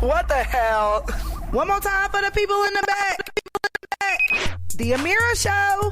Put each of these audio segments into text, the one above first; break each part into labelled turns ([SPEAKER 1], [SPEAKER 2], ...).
[SPEAKER 1] What the hell? One more time for the people in the back. The Amira Show.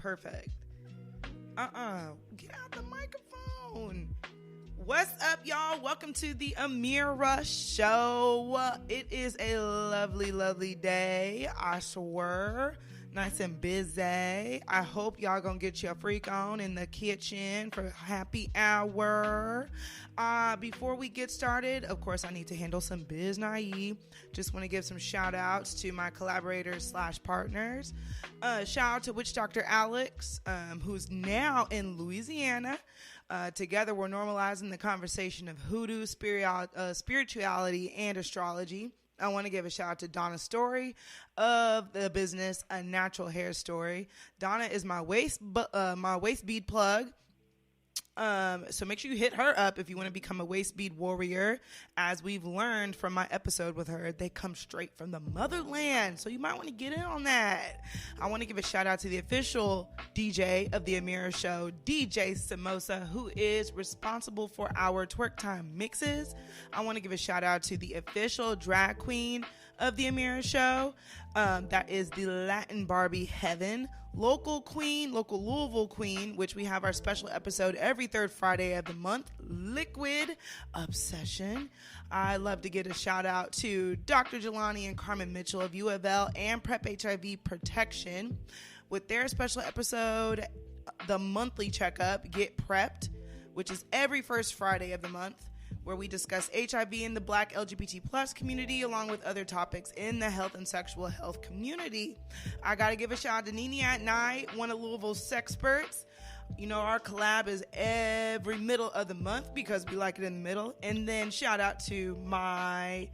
[SPEAKER 1] Perfect. Get out the microphone. What's up, y'all? Welcome to the Amira Show. It is a lovely, lovely day, I swear. Nice and busy. I hope y'all gonna get your freak on in the kitchen for happy hour. Before we get started, of course, I need to handle some biz naive. Just want to give some shout outs to my collaborators / partners. Shout out to Witch Dr. Alex, who's now in Louisiana. Together, we're normalizing the conversation of hoodoo, spirituality, and astrology. I want to give a shout out to Donna Story of the business A Natural Hair Story. Donna is my waist bead plug. So make sure you hit her up if you want to become a waist bead warrior. As we've learned from my episode with her, they come straight from the motherland. So you might want to get in on that. I want to give a shout out to the official DJ of the Amira Show, DJ Samosa, who is responsible for our twerk time mixes. I want to give a shout out to the official drag queen of the Amira Show. That is the Latin Barbie Heaven. Local Louisville queen, which we have our special episode every third Friday of the month, Liquid Obsession. I love to give a shout out to Dr. Jelani and Carmen Mitchell of U of L and Prep HIV Protection with their special episode, The Monthly Checkup, Get Prepped, which is every first Friday of the month, where we discuss HIV in the Black LGBT plus community, along with other topics in the health and sexual health community. I got to give a shout out to Nene at Night, one of Louisville's sexperts. You know, our collab is every middle of the month because we like it in the middle. And then shout out to my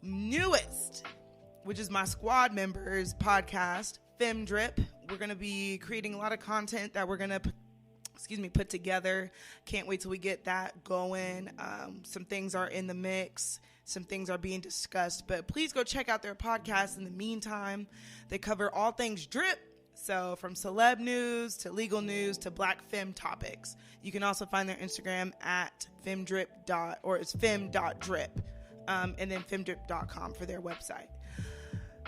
[SPEAKER 1] newest, which is my squad members podcast, Fem Drip. We're going to be creating a lot of content that we're going to put together. Can't wait till we get that going. Some things are in the mix. Some things are being discussed. But please go check out their podcast in the meantime. They cover all things drip. So from celeb news to legal news to black femme topics. You can also find their Instagram at femdrip. It's fem.drip. And then femdrip.com for their website.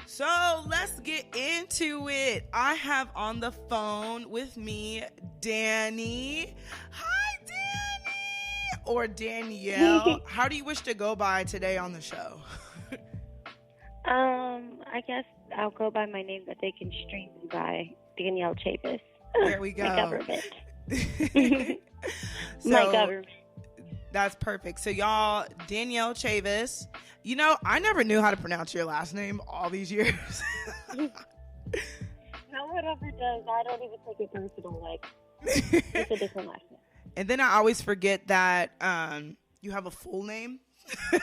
[SPEAKER 1] So let's get into it. I have on the phone with me Danny. Hi, Danny. Or Danielle. How do you wish to go by today on the show?
[SPEAKER 2] I guess I'll go by my name that they can stream me by, Danielle Chavis.
[SPEAKER 1] There we go.
[SPEAKER 2] My government.
[SPEAKER 1] My
[SPEAKER 2] government.
[SPEAKER 1] That's perfect. So y'all, Danielle Chavis. You know, I never knew how to pronounce your last name all these years.
[SPEAKER 2] No one ever does. I don't even take it personal. Like, it's a different last name.
[SPEAKER 1] And then I always forget that you have a full name.
[SPEAKER 2] I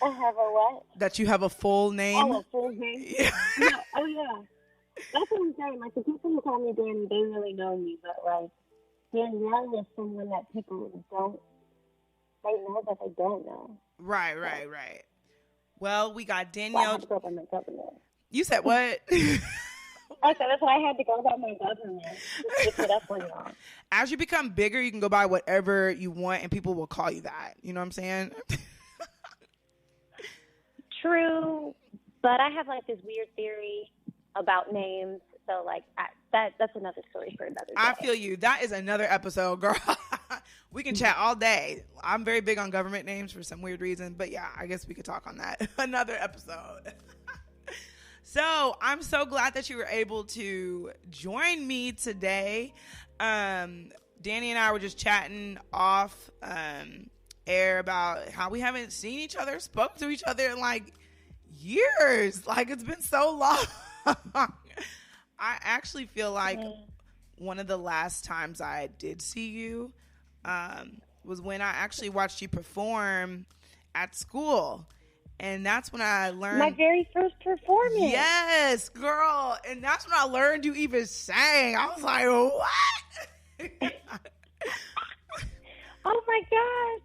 [SPEAKER 2] have a what?
[SPEAKER 1] That you have a full name.
[SPEAKER 2] Oh, a full name?
[SPEAKER 1] Yeah.
[SPEAKER 2] No, oh, yeah. That's what I'm saying. Like, the people who call me Danny, they really know me. But, like, Danielle is someone that people don't. They know that they don't know.
[SPEAKER 1] Right. Well, we got Danielle.
[SPEAKER 2] So I had to go by my government.
[SPEAKER 1] You said what?
[SPEAKER 2] Okay, that's why I had to go by my government. Just put up on y'all.
[SPEAKER 1] As you become bigger, you can go by whatever you want, and people will call you that. You know what I'm saying?
[SPEAKER 2] True, but I have like this weird theory about names. So like that's another story for another day.
[SPEAKER 1] I feel you. That is another episode, girl. We can chat all day. I'm very big on government names for some weird reason, but yeah, I guess we could talk on that another episode. So I'm so glad that you were able to join me today. Danny and I were just chatting off air about how we haven't seen each other, spoke to each other in like years. Like, it's been so long. I actually feel like one of the last times I did see you was when I actually watched you perform at school. And that's when I learned. My
[SPEAKER 2] very first performance.
[SPEAKER 1] Yes, girl. And that's when I learned you even sang. I was like, what?
[SPEAKER 2] Oh my gosh.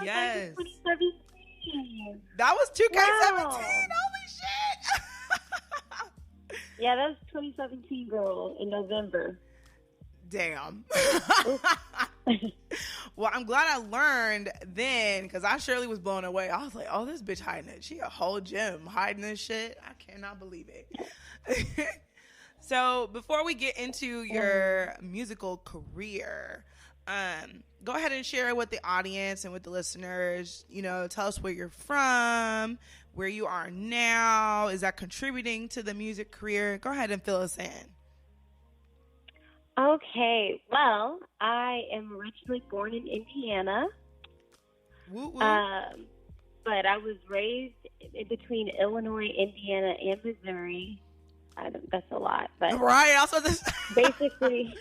[SPEAKER 1] Yes.
[SPEAKER 2] 2017.
[SPEAKER 1] That was 2K17.
[SPEAKER 2] Wow.
[SPEAKER 1] Holy shit.
[SPEAKER 2] Yeah, that was 2017, girl, in November.
[SPEAKER 1] Damn. Well, I'm glad I learned then, because I surely was blown away. I was like, oh, this bitch hiding it. She a whole gym hiding this shit. I cannot believe it. So before we get into your musical career, go ahead and share with the audience and with the listeners, tell us where you're from, where you are now. Is that contributing to the music career? Go ahead and fill us in.
[SPEAKER 2] Okay. Well, I am originally born in Indiana.
[SPEAKER 1] Woo woo.
[SPEAKER 2] But I was raised in between Illinois, Indiana, and Missouri. That's a lot, but
[SPEAKER 1] right. Also, this
[SPEAKER 2] basically,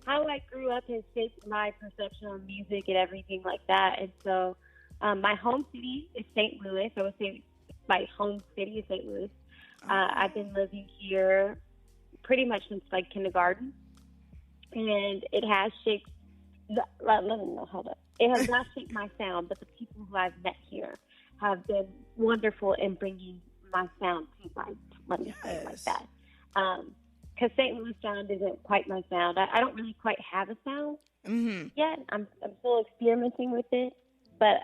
[SPEAKER 2] how I grew up has shaped my perception on music and everything like that. And so, my home city is St. Louis. I would say my home city is St. Louis. I've been living here pretty much since like kindergarten, and it has shaped. Hold up. It has not shaped my sound, but the people who I've met here have been wonderful in bringing my sound to life. Let me say it like that. Because St. Louis sound isn't quite my sound. I don't really quite have a sound yet. I'm still experimenting with it. But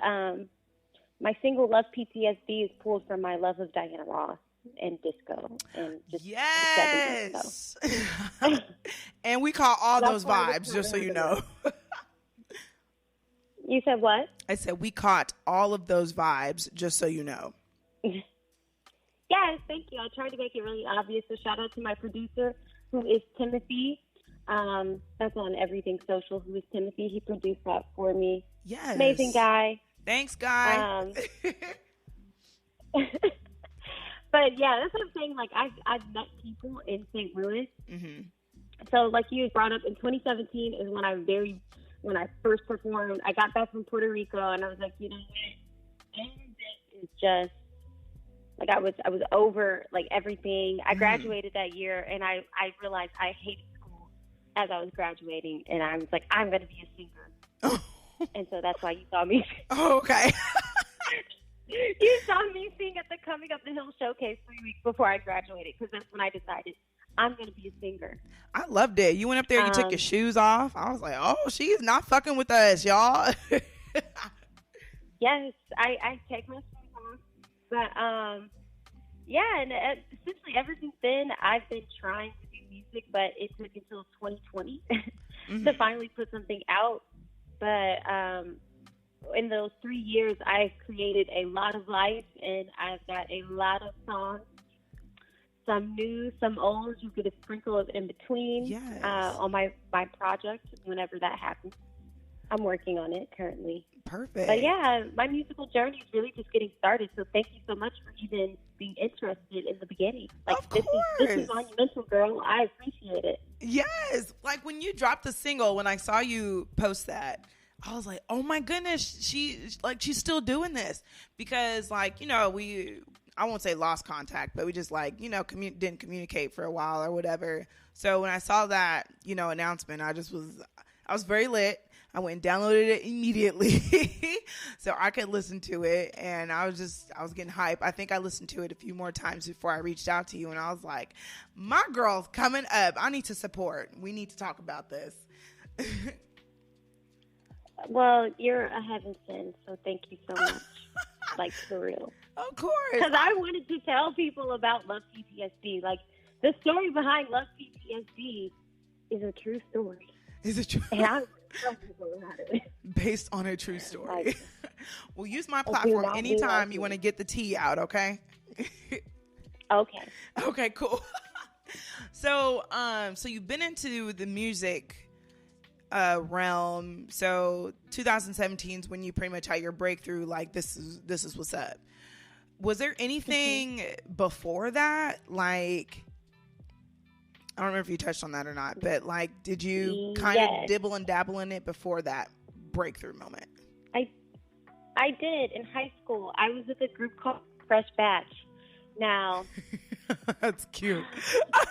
[SPEAKER 2] my single "Love P.T.S.D" is pulled from my love of Diana Ross and disco and just
[SPEAKER 1] yes. The 70s, so. And we caught all those vibes, just so you know.
[SPEAKER 2] You said what?
[SPEAKER 1] I said we caught all of those vibes, just so you know.
[SPEAKER 2] Yes, thank you. I tried to make it really obvious. So shout out to my producer, who is Timothy. That's on everything social. Who is Timothy? He produced that for me.
[SPEAKER 1] Yes,
[SPEAKER 2] amazing guy.
[SPEAKER 1] Thanks, guy.
[SPEAKER 2] But yeah, that's what I'm saying. Like I've met people in St. Louis.
[SPEAKER 1] Mm-hmm.
[SPEAKER 2] So like you brought up, in 2017 is when I first performed. I got back from Puerto Rico, and I was like, you know what? All of this is just like I was over like everything. I graduated that year, and I realized I hated school as I was graduating, and I was like, I'm going to be a singer. And so that's why you saw me.
[SPEAKER 1] Oh, okay.
[SPEAKER 2] You saw me sing at the Coming Up the Hill showcase 3 weeks before I graduated, because that's when I decided I'm going to be a singer.
[SPEAKER 1] I loved it. You went up there, you took your shoes off. I was like, oh, she's not fucking with us, y'all.
[SPEAKER 2] Yes, I take my shoes off. But, yeah, and essentially ever since then, I've been trying to do music, but it took until 2020 to finally put something out. But in those 3 years, I've created a lot of life, and I've got a lot of songs. Some new, some old. You get a sprinkle of in between.
[SPEAKER 1] Yes.
[SPEAKER 2] On my project whenever that happens. I'm working on it currently.
[SPEAKER 1] Perfect.
[SPEAKER 2] But yeah, my musical journey is really just getting started. So thank you so much for even being interested in the beginning. Like,
[SPEAKER 1] of course.
[SPEAKER 2] This is monumental, girl. I appreciate it.
[SPEAKER 1] Yes. Like when you dropped the single, when I saw you post that, I was like, oh my goodness, she's still doing this. Because I won't say lost contact, but we just didn't communicate for a while or whatever. So when I saw that, announcement, I was very lit. I went and downloaded it immediately so I could listen to it. And I was getting hype. I think I listened to it a few more times before I reached out to you. And I was like, my girl's coming up. I need to support. We need to talk about this.
[SPEAKER 2] Well, you're a heaven sent, so thank you so much. Like, for real.
[SPEAKER 1] Of course.
[SPEAKER 2] Because I wanted to tell people about Love P.T.S.D. Like, the story behind Love P.T.S.D. is a true story.
[SPEAKER 1] Is it true?
[SPEAKER 2] And I would tell people about it.
[SPEAKER 1] Based on a true story.
[SPEAKER 2] Like,
[SPEAKER 1] well, use my platform anytime you want to get the tea out, okay?
[SPEAKER 2] Okay.
[SPEAKER 1] Okay, cool. So you've been into the music realm. So 2017 is when you pretty much had your breakthrough. Like, this is what's up. Was there anything before that? Like, I don't remember if you touched on that or not, but like, did you kind of dibble and dabble in it before that breakthrough moment?
[SPEAKER 2] I did in high school. I was with a group called Fresh Batch. Now,
[SPEAKER 1] that's cute.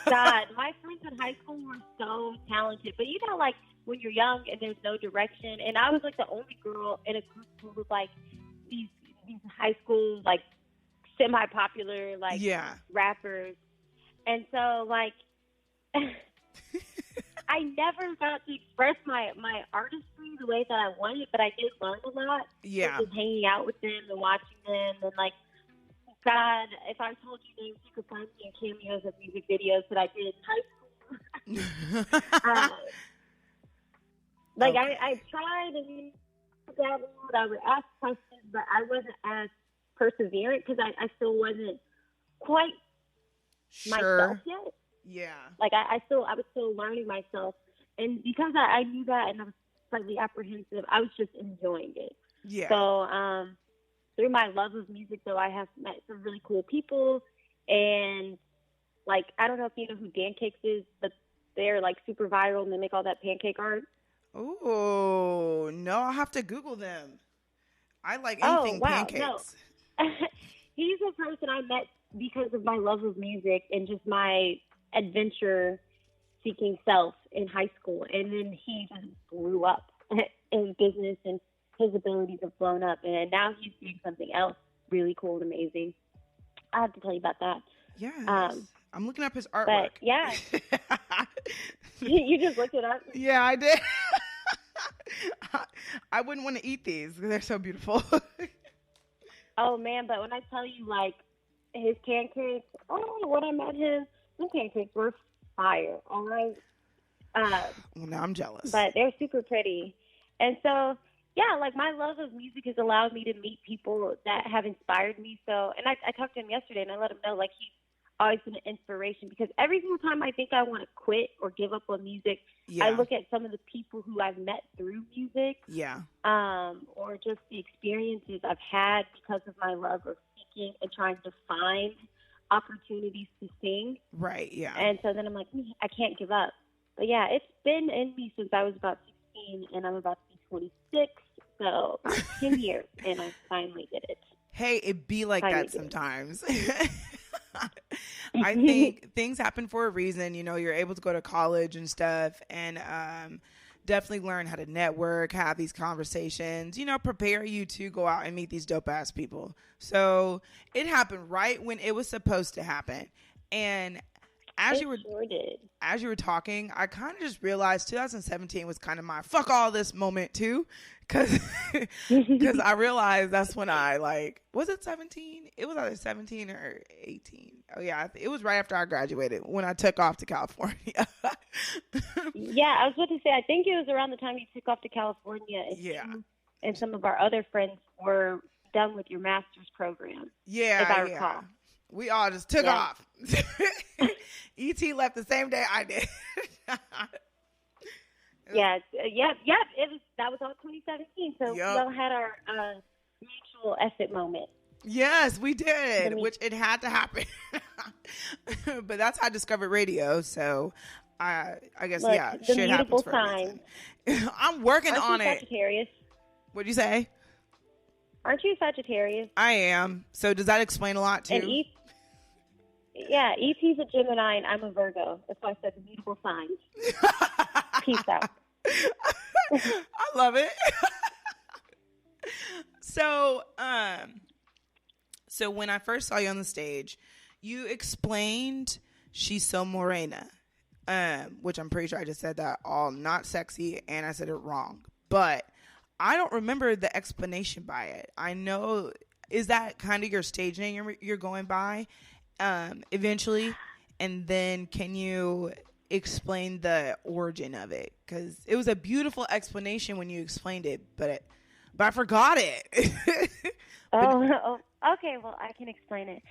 [SPEAKER 2] God, my friends in high school were so talented, but like when you're young and there's no direction, and I was like the only girl in a group who was like these high school like semi-popular like rappers, and so like I never got to express my artistry the way that I wanted, but I did learn a lot.
[SPEAKER 1] Yeah,
[SPEAKER 2] just hanging out with them and watching them and like God, if I told you names, you could find me in cameos of music videos that I did in high school.
[SPEAKER 1] Okay.
[SPEAKER 2] I tried and dabbled. I would ask questions, but I wasn't as perseverant because I still wasn't quite myself
[SPEAKER 1] Sure.
[SPEAKER 2] yet.
[SPEAKER 1] Yeah.
[SPEAKER 2] Like I was still learning myself, and because I knew that and I was slightly apprehensive, I was just enjoying it.
[SPEAKER 1] Yeah.
[SPEAKER 2] So through my love of music, though, I have met some really cool people, and like I don't know if you know who Dan Cakes is, but they're like super viral and they make all that pancake art.
[SPEAKER 1] Oh, no, I'll have to Google them. I like
[SPEAKER 2] Oh
[SPEAKER 1] anything
[SPEAKER 2] wow, no,
[SPEAKER 1] pancakes.
[SPEAKER 2] he's a person I met because of my love of music and just my adventure seeking self in high school, and then he just blew up in business and his abilities have blown up, and now he's doing something else really cool and amazing. I have to tell you about that.
[SPEAKER 1] Yes.
[SPEAKER 2] Um,
[SPEAKER 1] I'm looking up his
[SPEAKER 2] but
[SPEAKER 1] artwork.
[SPEAKER 2] yeah, you just looked it up.
[SPEAKER 1] Yeah, I did. I wouldn't want to eat these because they're so beautiful.
[SPEAKER 2] Oh man, but when I tell you like his pancakes, when I met him, his pancakes were fire. All right.
[SPEAKER 1] Well, now I'm jealous.
[SPEAKER 2] But they're super pretty. And so, yeah, like my love of music has allowed me to meet people that have inspired me. So, and I talked to him yesterday and I let him know like he's always been an inspiration because every single time I think I want to quit or give up on music,
[SPEAKER 1] Yeah.
[SPEAKER 2] I look at some of the people who I've met through music,
[SPEAKER 1] Yeah.
[SPEAKER 2] or just the experiences I've had because of my love of speaking and trying to find opportunities to sing.
[SPEAKER 1] Right. Yeah.
[SPEAKER 2] And so then I'm like, I can't give up. But yeah, it's been in me since I was about 16 and I'm about to be 26. So 10 years and I finally did it.
[SPEAKER 1] Hey, it be like
[SPEAKER 2] Finally
[SPEAKER 1] that
[SPEAKER 2] did.
[SPEAKER 1] sometimes. I think things happen for a reason. You know, you're able to go to college and stuff and definitely learn how to network, have these conversations, you know, prepare you to go out and meet these dope ass people. So it happened right when it was supposed to happen. And as you were talking, I kind of just realized 2017 was kind of my fuck all this moment too, because I realized that's when I was it 17? It was either 17 or 18. Oh yeah, it was right after I graduated when I took off to California.
[SPEAKER 2] Yeah, I was about to say I think it was around the time you took off to California. And you and some of our other friends were done with your master's program.
[SPEAKER 1] Yeah,
[SPEAKER 2] if I recall.
[SPEAKER 1] We all just took off. E.T. left the same day I did.
[SPEAKER 2] Yep. That was all 2017. So we all had our mutual exit moment.
[SPEAKER 1] Yes, we did, which it had to happen. But that's how I discovered radio. So I guess, shit happens for a reason. I'm working on it.
[SPEAKER 2] Sagittarius?
[SPEAKER 1] What'd you say?
[SPEAKER 2] Aren't you Sagittarius?
[SPEAKER 1] I am. So does that explain a lot too?
[SPEAKER 2] And E.T.'s a Gemini and I'm a Virgo. That's why I said immutable signs. Peace out.
[SPEAKER 1] I love it. So when I first saw you on the stage, you explained SheSoMorena, which I'm pretty sure I just said that all not sexy and I said it wrong. But I don't remember the explanation by it. I know, is that kind of your stage name you're going by eventually? And then can you explain the origin of it? Because it was a beautiful explanation when you explained it, but I forgot it.
[SPEAKER 2] Oh, okay. Well, I can explain it.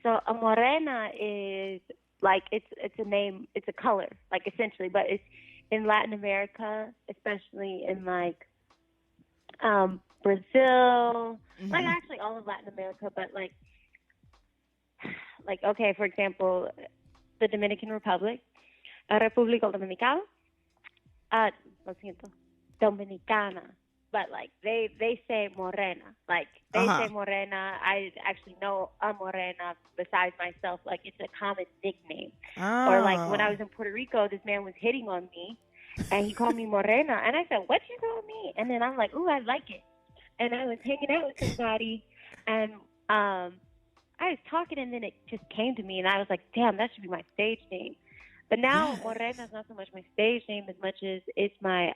[SPEAKER 2] So a morena is like it's a name, it's a color, like essentially, but it's in Latin America, especially in Brazil, like actually all of Latin America, but like okay, for example, the Dominican Republic, República Dominicana, lo siento, Dominicana, but like they say morena, like they say morena. I actually know a morena besides myself, like it's a common nickname. Or like when I was in Puerto Rico, this man was hitting on me and he called me morena and I said, what you call me? And then I'm like, ooh, I like it. And I was hanging out with somebody and I was talking and then it just came to me and I was like, damn, that should be my stage name. But now morena is not so much my stage name as much as it's my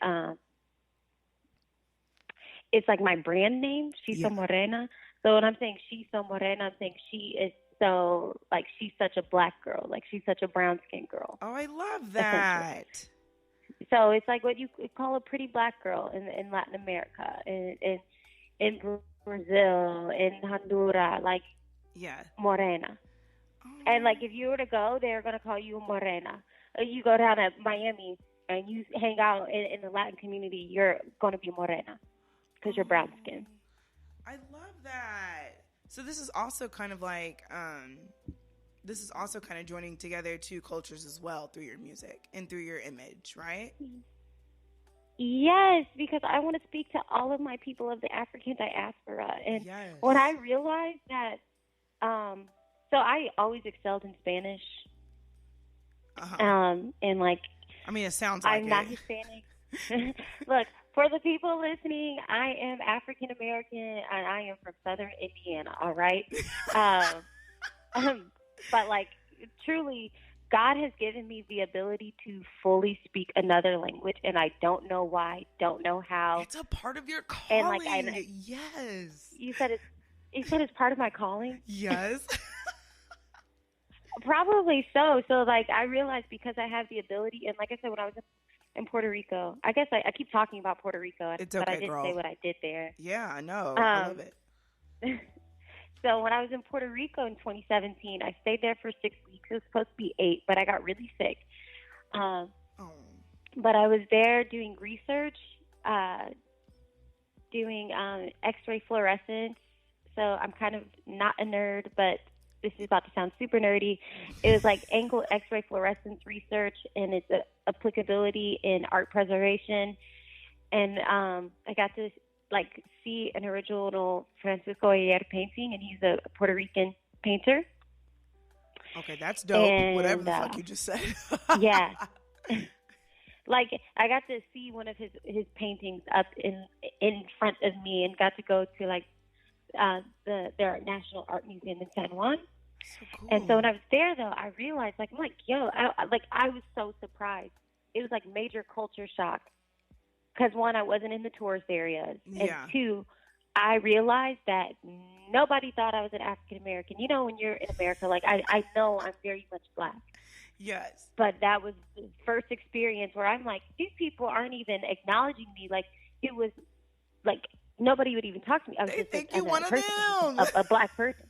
[SPEAKER 2] it's like my brand name, SheSoMorena. So when I'm saying SheSoMorena, I'm saying she is so, like, she's such a black girl. Like, she's such a brown-skinned girl,
[SPEAKER 1] Oh, I love
[SPEAKER 2] essentially.
[SPEAKER 1] that.
[SPEAKER 2] So it's like what you could call a pretty black girl in Latin America, in Brazil, in Honduras, like
[SPEAKER 1] Yeah.
[SPEAKER 2] Morena. And like if you were to go, they're gonna call you Morena. You go down to Miami and you hang out in the Latin community, you're gonna be Morena because you're brown skin.
[SPEAKER 1] I love that. So this is also kind of like joining together two cultures as well through your music and through your image, right?
[SPEAKER 2] Yes, because I want to speak to all of my people of the African diaspora. And when I realized that, so I always excelled in Spanish. And like,
[SPEAKER 1] I mean, it sounds like
[SPEAKER 2] I'm not Hispanic. Look, for the people listening, I am African American and I am from Southern Indiana. All right. But like, truly, God has given me the ability to fully speak another language, and I don't know why, don't know how.
[SPEAKER 1] It's a part of your calling. And like, yes.
[SPEAKER 2] You said it's part of my calling?
[SPEAKER 1] Yes.
[SPEAKER 2] Probably so. So, like, I realized because I have the ability, and like I said, when I was in Puerto Rico, I guess I keep talking about Puerto Rico, but I didn't say what I did there.
[SPEAKER 1] Yeah, I know. I love it.
[SPEAKER 2] So when I was in Puerto Rico in 2017, I stayed there for 6 weeks. It was supposed to be 8, but I got really sick. But I was there doing research, doing X-ray fluorescence. So I'm kind of not a nerd, but this is about to sound super nerdy. It was like angle X-ray fluorescence research and its applicability in art preservation. And I got to like see an original Francisco Ayer painting, and he's a Puerto Rican painter.
[SPEAKER 1] Okay, that's dope. And, whatever the fuck you just said.
[SPEAKER 2] Yeah. Like I got to see one of his paintings up in front of me, and got to go to like their National Art Museum in San Juan. So cool. And so when I was there, though, I realized like I'm like, yo, I was so surprised. It was like major culture shock. Because, one, I wasn't in the tourist areas. And, two, I realized that nobody thought I was an African-American. You know, when you're in America, like, I know I'm very much black.
[SPEAKER 1] Yes.
[SPEAKER 2] But that was the first experience where I'm like, these people aren't even acknowledging me. Like, it was, like, nobody would even talk to me. I was
[SPEAKER 1] they
[SPEAKER 2] just
[SPEAKER 1] think
[SPEAKER 2] you're
[SPEAKER 1] one
[SPEAKER 2] person,
[SPEAKER 1] of them.
[SPEAKER 2] a black person.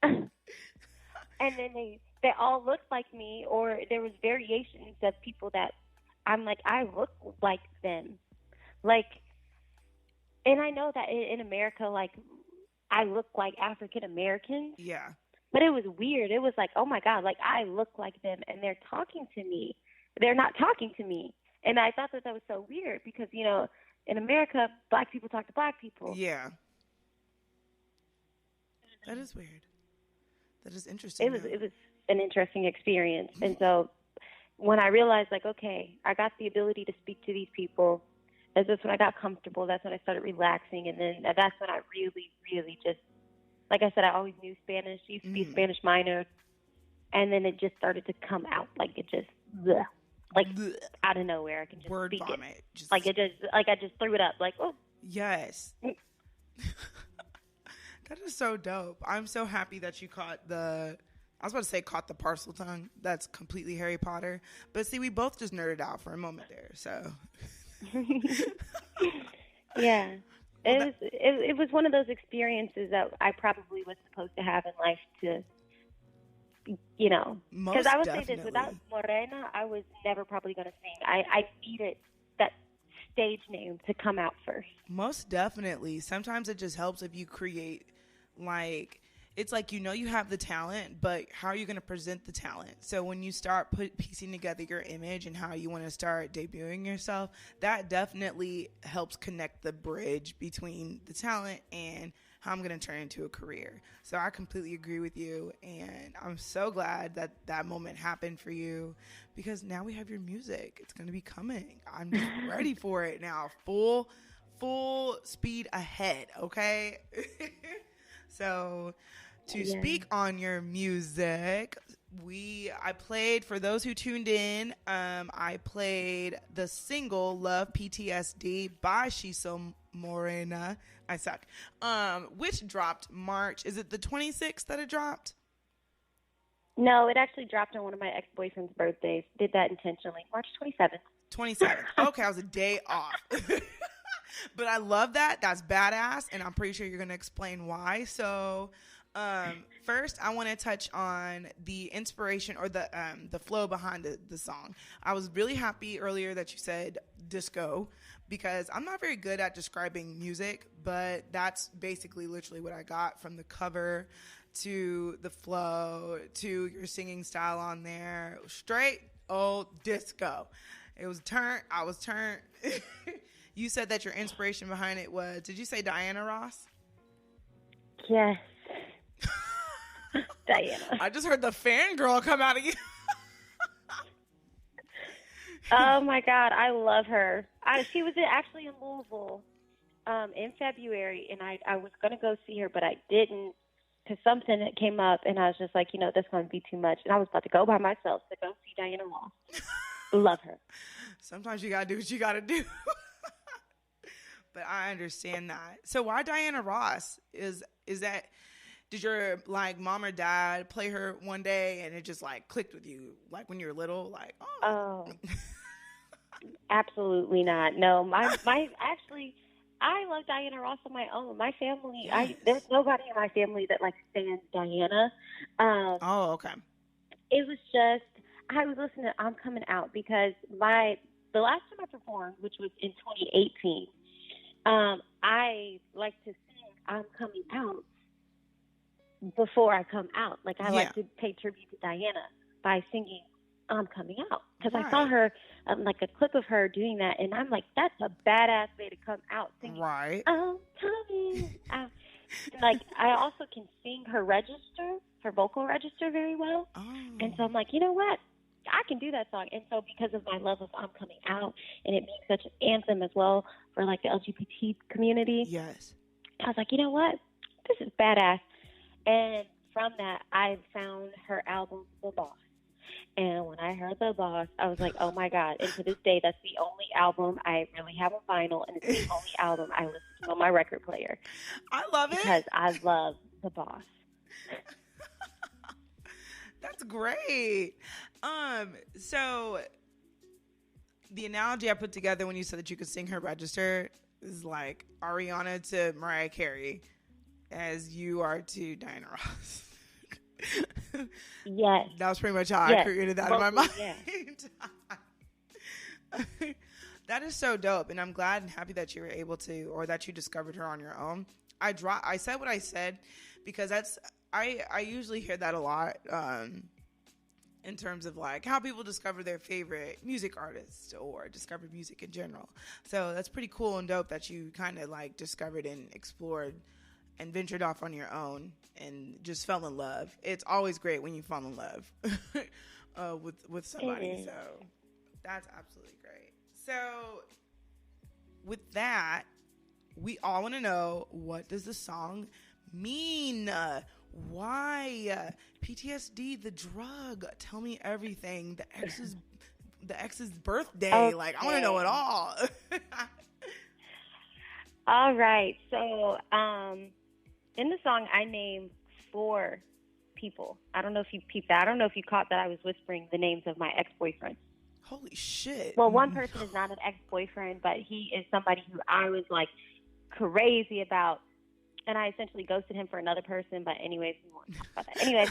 [SPEAKER 2] And then they all looked like me, or there was variations of people that I'm like, I look like them. Like, and I know that in America, like, I look like African Americans.
[SPEAKER 1] Yeah.
[SPEAKER 2] But it was weird. It was like, oh my God, like I look like them and they're talking to me. They're not talking to me. And I thought that was so weird because, you know, in America, black people talk to black people.
[SPEAKER 1] Yeah. That is weird. That is interesting.
[SPEAKER 2] It was an interesting experience. And so when I realized, like, okay, I got the ability to speak to these people, that's when I got comfortable. That's when I started relaxing. And then that's when I really, really just, like I said, I always knew Spanish, used to be Spanish minor. And then it just started to come out. Like it just, bleh, like bleh. Out of nowhere. I can just
[SPEAKER 1] word
[SPEAKER 2] speak
[SPEAKER 1] vomit.
[SPEAKER 2] it. Just, like it just, like I just threw it up. Like, oh.
[SPEAKER 1] Yes. That is so dope. I'm so happy that you caught the parcel tongue. That's completely Harry Potter. But see, we both just nerded out for a moment there. So.
[SPEAKER 2] Yeah. It was one of those experiences that I probably was supposed to have in life to, you know. Because I would say this, without Morena, I was never probably going to sing. I needed that stage name to come out first.
[SPEAKER 1] Most definitely. Sometimes it just helps if you create, like, it's like, you know, you have the talent, but how are you going to present the talent? So when you start piecing together your image and how you want to start debuting yourself, that definitely helps connect the bridge between the talent and how I'm going to turn into a career. So I completely agree with you. And I'm so glad that that moment happened for you because now we have your music. It's going to be coming. I'm just ready for it now. Full speed ahead. Okay. So to speak on your music, I played, for those who tuned in, I played the single Love P.T.S.D by SheSoMorena. I suck. Which dropped March. Is it the 26th that it dropped?
[SPEAKER 2] No, it actually dropped on one of my ex-boyfriend's birthdays. Did that intentionally. March 27th.
[SPEAKER 1] 27th. Okay, I was a day off. But I love that. That's badass, and I'm pretty sure you're going to explain why. So, first, I want to touch on the inspiration or the flow behind the song. I was really happy earlier that you said disco, because I'm not very good at describing music, but that's basically literally what I got from the cover to the flow to your singing style on there. Straight old disco. It was turned. I was turned. You said that your inspiration behind it was, did you say Diana Ross?
[SPEAKER 2] Yes. Diana.
[SPEAKER 1] I just heard the fangirl come out of you.
[SPEAKER 2] Oh, my God. I love her. She was actually in Louisville in February, and I was going to go see her, but I didn't because something that came up, and I was just like, that's going to be too much. And I was about to go by myself to go see Diana Ross. Love her. Sometimes
[SPEAKER 1] you got to do what you got to do. But I understand that. So why Diana Ross? Is that, did your mom or dad play her one day and it just clicked with you when you were little?
[SPEAKER 2] Oh. Absolutely not. No, my actually, I love Diana Ross on my own. My family, yes. There's nobody in my family that stands Diana.
[SPEAKER 1] Okay.
[SPEAKER 2] It was just, I was listening to I'm Coming Out because the last time I performed, which was in 2018, I like to sing I'm Coming Out before I come out. I like to pay tribute to Diana by singing I'm Coming Out. Because I saw her, a clip of her doing that, and I'm like, that's a badass way to come out. Singing,
[SPEAKER 1] right.
[SPEAKER 2] I'm coming out. And, I also can sing her vocal register very well.
[SPEAKER 1] Oh.
[SPEAKER 2] And so I'm like, you know what? I can do that song. And so because of my love of I'm Coming Out, and it being such an anthem as well for the LGBT community.
[SPEAKER 1] Yes.
[SPEAKER 2] I was like, you know what? This is badass. And from that, I found her album, The Boss. And when I heard The Boss, I was like, oh my God. And to this day, that's the only album I really have on vinyl, and it's the only album I listen to on my record player.
[SPEAKER 1] I love it.
[SPEAKER 2] Because I love The Boss.
[SPEAKER 1] That's great. So the analogy I put together when you said that you could sing her register is like Ariana to Mariah Carey as you are to Diana Ross.
[SPEAKER 2] Yes.
[SPEAKER 1] That was pretty much how I created that in my mind.
[SPEAKER 2] Yes.
[SPEAKER 1] That is so dope, and I'm glad and happy that you were able to, or that you discovered her on your own. I said what I said because I usually hear that a lot in terms of how people discover their favorite music artists or discover music in general. So that's pretty cool and dope that you kind of discovered and explored and ventured off on your own and just fell in love. It's always great when you fall in love with somebody. So that's absolutely great. So with that, we all want to know, what does the song mean? Why? PTSD, the drug. Tell me everything. The ex's birthday.
[SPEAKER 2] Okay.
[SPEAKER 1] I want to know it all.
[SPEAKER 2] All right. So, in the song, I named 4 people. I don't know if you peeped that. I don't know if you caught that I was whispering the names of my ex-boyfriends.
[SPEAKER 1] Holy shit.
[SPEAKER 2] Well, one person is not an ex-boyfriend, but he is somebody who I was crazy about. And I essentially ghosted him for another person. But anyways, we won't talk about that. Anyways,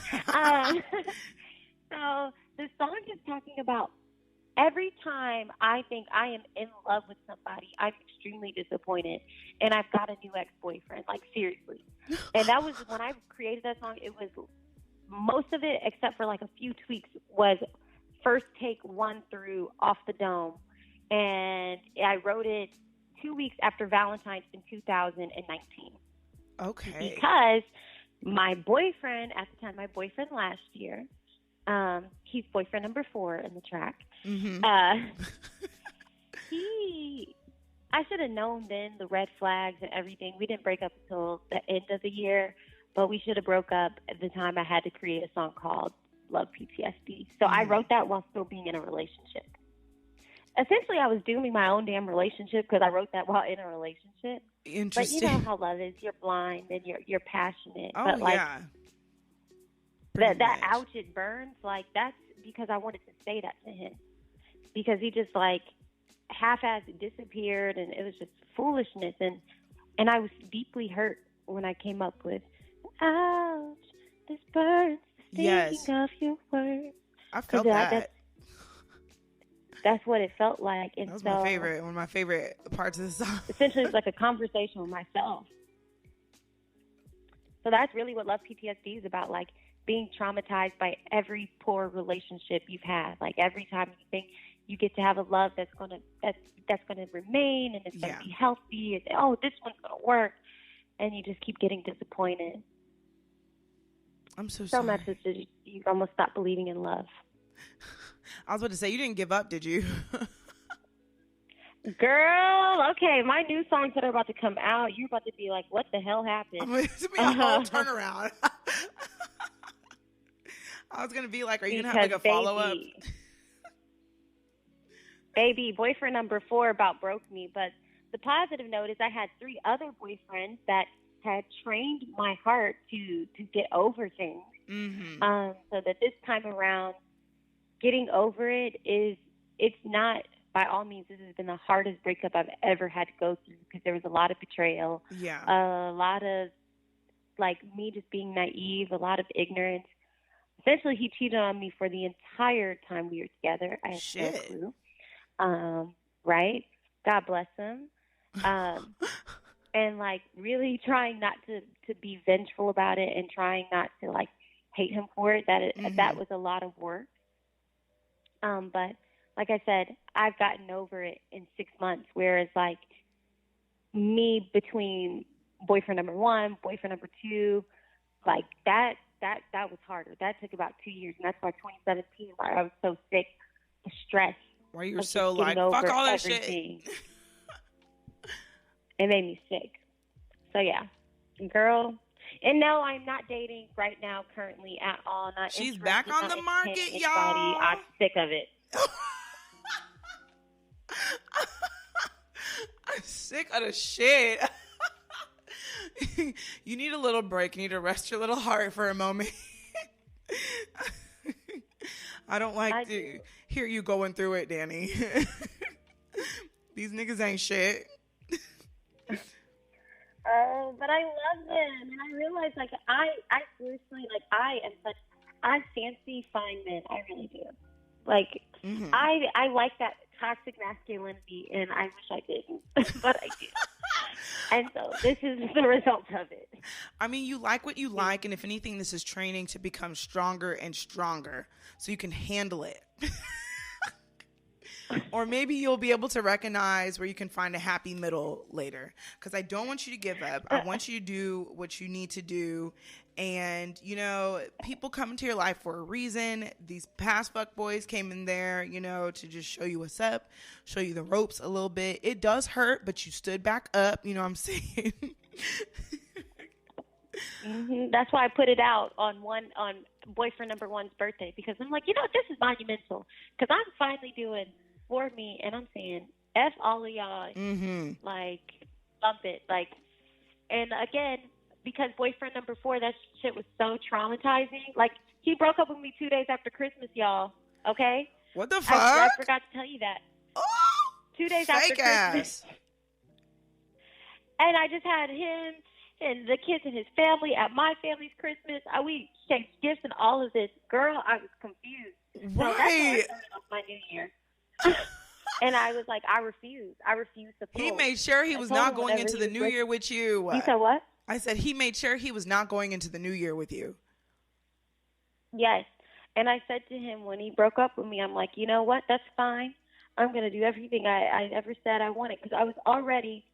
[SPEAKER 2] so the song is talking about every time I think I am in love with somebody, I'm extremely disappointed. And I've got a new ex-boyfriend, seriously. And that was, when I created that song, it was, most of it, except for a few tweaks, was first take 1 through Off the Dome. And I wrote it 2 weeks after Valentine's in 2019.
[SPEAKER 1] Okay.
[SPEAKER 2] Because my boyfriend, at the time, last year, he's boyfriend number 4 in the track.
[SPEAKER 1] Mm-hmm.
[SPEAKER 2] I should have known then the red flags and everything. We didn't break up until the end of the year, but we should have broke up at the time I had to create a song called love PTSD. So I wrote that while still being in a relationship. Essentially, I was dooming my own damn relationship because I wrote that while in a relationship.
[SPEAKER 1] Interesting.
[SPEAKER 2] But you know how love is. You're blind and you're passionate.
[SPEAKER 1] Oh,
[SPEAKER 2] but like,
[SPEAKER 1] yeah.
[SPEAKER 2] That ouch, it burns. Like, that's because I wanted to say that to him. Because he just, like, half-assed disappeared, and it was just foolishness. And I was deeply hurt when I came up with, ouch, this burns, thinking of your words.
[SPEAKER 1] I felt that.
[SPEAKER 2] That's what it felt like. And
[SPEAKER 1] that was
[SPEAKER 2] so,
[SPEAKER 1] one of my favorite parts of the song.
[SPEAKER 2] Essentially, it's like a conversation with myself. So that's really what Love PTSD is about, like being traumatized by every poor relationship you've had. Like every time you think you get to have a love that's gonna remain and it's gonna be healthy, and this one's gonna work, and you just keep getting disappointed.
[SPEAKER 1] I'm so sorry.
[SPEAKER 2] So much that you almost stop believing in love.
[SPEAKER 1] I was about to say, you didn't give up, did you?
[SPEAKER 2] Girl, okay, my new songs that are about to come out, you're about to be like, what the hell happened?
[SPEAKER 1] It's going to be a whole turnaround. I was going to be like, are you going to have like a follow-up?
[SPEAKER 2] Baby, boyfriend number 4 about broke me. But the positive note is I had 3 other boyfriends that had trained my heart to get over things. So that this time around, getting over it's not, by all means, this has been the hardest breakup I've ever had to go through because there was a lot of betrayal, a lot of, like, me just being naive, a lot of ignorance. Essentially, he cheated on me for the entire time we were together. I had no clue. Right? God bless him. And, like, really trying not to be vengeful about it and trying not to, like, hate him for it. That was a lot of work. But like I said, I've gotten over it in 6 months, whereas like me between boyfriend number 1, boyfriend number 2, like that was harder. That took about 2 years, and that's why 2017, why I was so sick, the stress.
[SPEAKER 1] Why you were so like, fuck all that everything. Shit.
[SPEAKER 2] It made me sick. So yeah, girl. And no, I'm not dating right now, currently at all.
[SPEAKER 1] She's back on the market, y'all.
[SPEAKER 2] I'm sick of it.
[SPEAKER 1] I'm sick of the shit. You need a little break. You need to rest your little heart for a moment. I don't like to hear you going through it, Danny. These niggas ain't shit.
[SPEAKER 2] Oh, but I love them, and I realize, like, I seriously, like, I fancy fine men. I really do. Like, I like that toxic masculinity, and I wish I didn't, but I do. And so this is the result of it.
[SPEAKER 1] I mean, you like what you like, and if anything, this is training to become stronger and stronger so you can handle it. Or maybe you'll be able to recognize where you can find a happy middle later. Because I don't want you to give up. I want you to do what you need to do. And, you know, people come into your life for a reason. These past fuckboys came in there, you know, to just show you what's up, show you the ropes a little bit. It does hurt, but you stood back up. You know what I'm saying?
[SPEAKER 2] That's why I put it out on boyfriend number 1's birthday. Because I'm like, you know, this is monumental. Because I'm finally doing for me, and I'm saying, F all of y'all, like, bump it, like, and again, because boyfriend number 4, that shit was so traumatizing, like, he broke up with me 2 days after Christmas, y'all, okay?
[SPEAKER 1] What the fuck?
[SPEAKER 2] I forgot to tell you that. 2 days after Christmas. And I just had him and the kids and his family at my family's Christmas. We exchanged gifts and all of this. Girl, I was confused.
[SPEAKER 1] Right.
[SPEAKER 2] So that's how I started off my new year. And I was like, I refuse to pull.
[SPEAKER 1] He made sure he was not going into the new year with you.
[SPEAKER 2] You said what?
[SPEAKER 1] I said he made sure he was not going into the new year with you.
[SPEAKER 2] Yes. And I said to him when he broke up with me, I'm like, you know what? That's fine. I'm going to do everything I ever said I wanted, because I was already.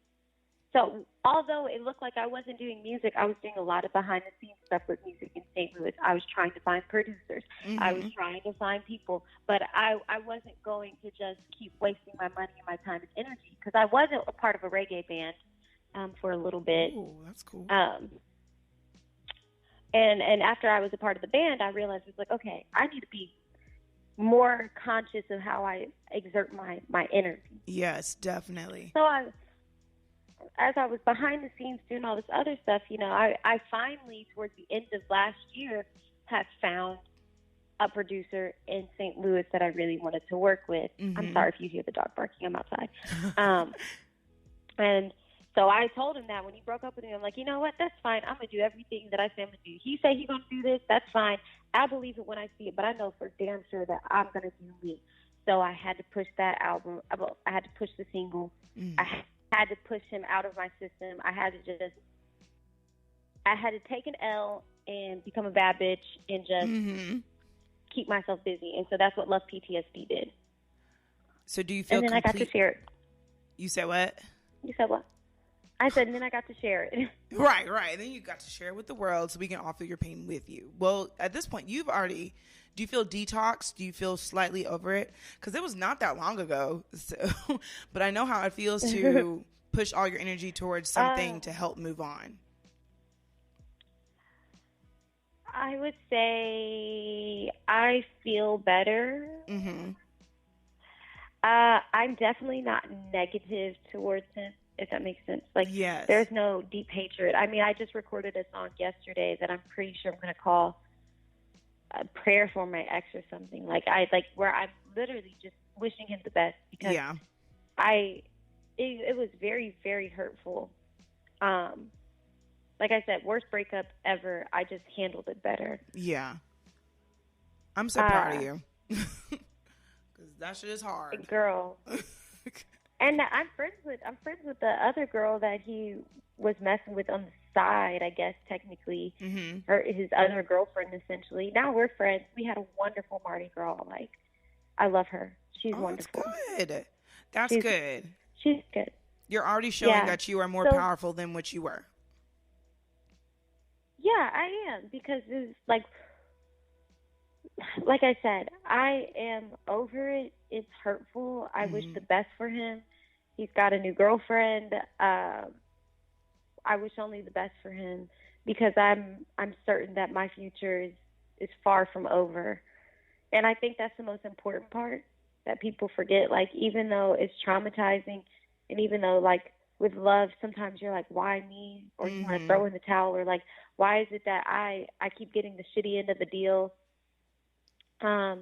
[SPEAKER 2] So although it looked like I wasn't doing music, I was doing a lot of behind-the-scenes stuff with music in St. Louis. I was trying to find producers. I was trying to find people. But I wasn't going to just keep wasting my money and my time and energy, because I wasn't a part of a reggae band for a little bit.
[SPEAKER 1] Oh, that's cool.
[SPEAKER 2] And after I was a part of the band, I realized it's like, okay, I need to be more conscious of how I exert my energy.
[SPEAKER 1] Yes, definitely.
[SPEAKER 2] So as I was behind the scenes doing all this other stuff, you know, I finally, towards the end of last year, have found a producer in St. Louis that I really wanted to work with.
[SPEAKER 1] Mm-hmm.
[SPEAKER 2] I'm sorry if you hear the dog barking. I'm outside. And so I told him that when he broke up with me, I'm like, you know what? That's fine. I'm going to do everything that I say I'm going to do. He said he's going to do this. That's fine. I believe it when I see it, but I know for damn sure that I'm going to do me. So I had to push that album. I had to push the single. I had to push him out of my system. I had to take an L and become a bad bitch and just keep myself busy. And so that's what Love P.T.S.D did.
[SPEAKER 1] So do you feel
[SPEAKER 2] And then
[SPEAKER 1] complete?
[SPEAKER 2] I got to share it.
[SPEAKER 1] You said what?
[SPEAKER 2] You said what? I said, and then I got to share it.
[SPEAKER 1] Right. And then you got to share it with the world so we can all feel your pain with you. Well, at this point, do you feel detoxed? Do you feel slightly over it? Because it was not that long ago. So, but I know how it feels to push all your energy towards something to help move on.
[SPEAKER 2] I would say I feel better.
[SPEAKER 1] Mm-hmm.
[SPEAKER 2] I'm definitely not negative towards him, if that makes sense. Like,
[SPEAKER 1] yes.
[SPEAKER 2] There's no deep hatred. I mean, I just recorded a song yesterday that I'm pretty sure I'm going to call A Prayer for My Ex or something. Where I'm literally just wishing him the best, because it was very, very hurtful. Like I said, worst breakup ever. I just handled it better.
[SPEAKER 1] Yeah. I'm so proud of you. Because that shit is hard.
[SPEAKER 2] Girl. And I'm friends with the other girl that he was messing with on the side, I guess, technically.
[SPEAKER 1] Mm-hmm.
[SPEAKER 2] His other girlfriend, essentially. Now we're friends. We had a wonderful Mardi Gras. Like, I love her. She's wonderful.
[SPEAKER 1] That's good. That's good.
[SPEAKER 2] She's good.
[SPEAKER 1] You're already showing that you are more powerful than what you were.
[SPEAKER 2] Yeah, I am, because it's like I said, I am over it. It's hurtful. I wish the best for him. He's got a new girlfriend. I wish only the best for him, because I'm certain that my future is far from over. And I think that's the most important part that people forget. Like, even though it's traumatizing, and even though, like, with love, sometimes you're like, why me? Or you want to throw in the towel, or like, why is it that I keep getting the shitty end of the deal? I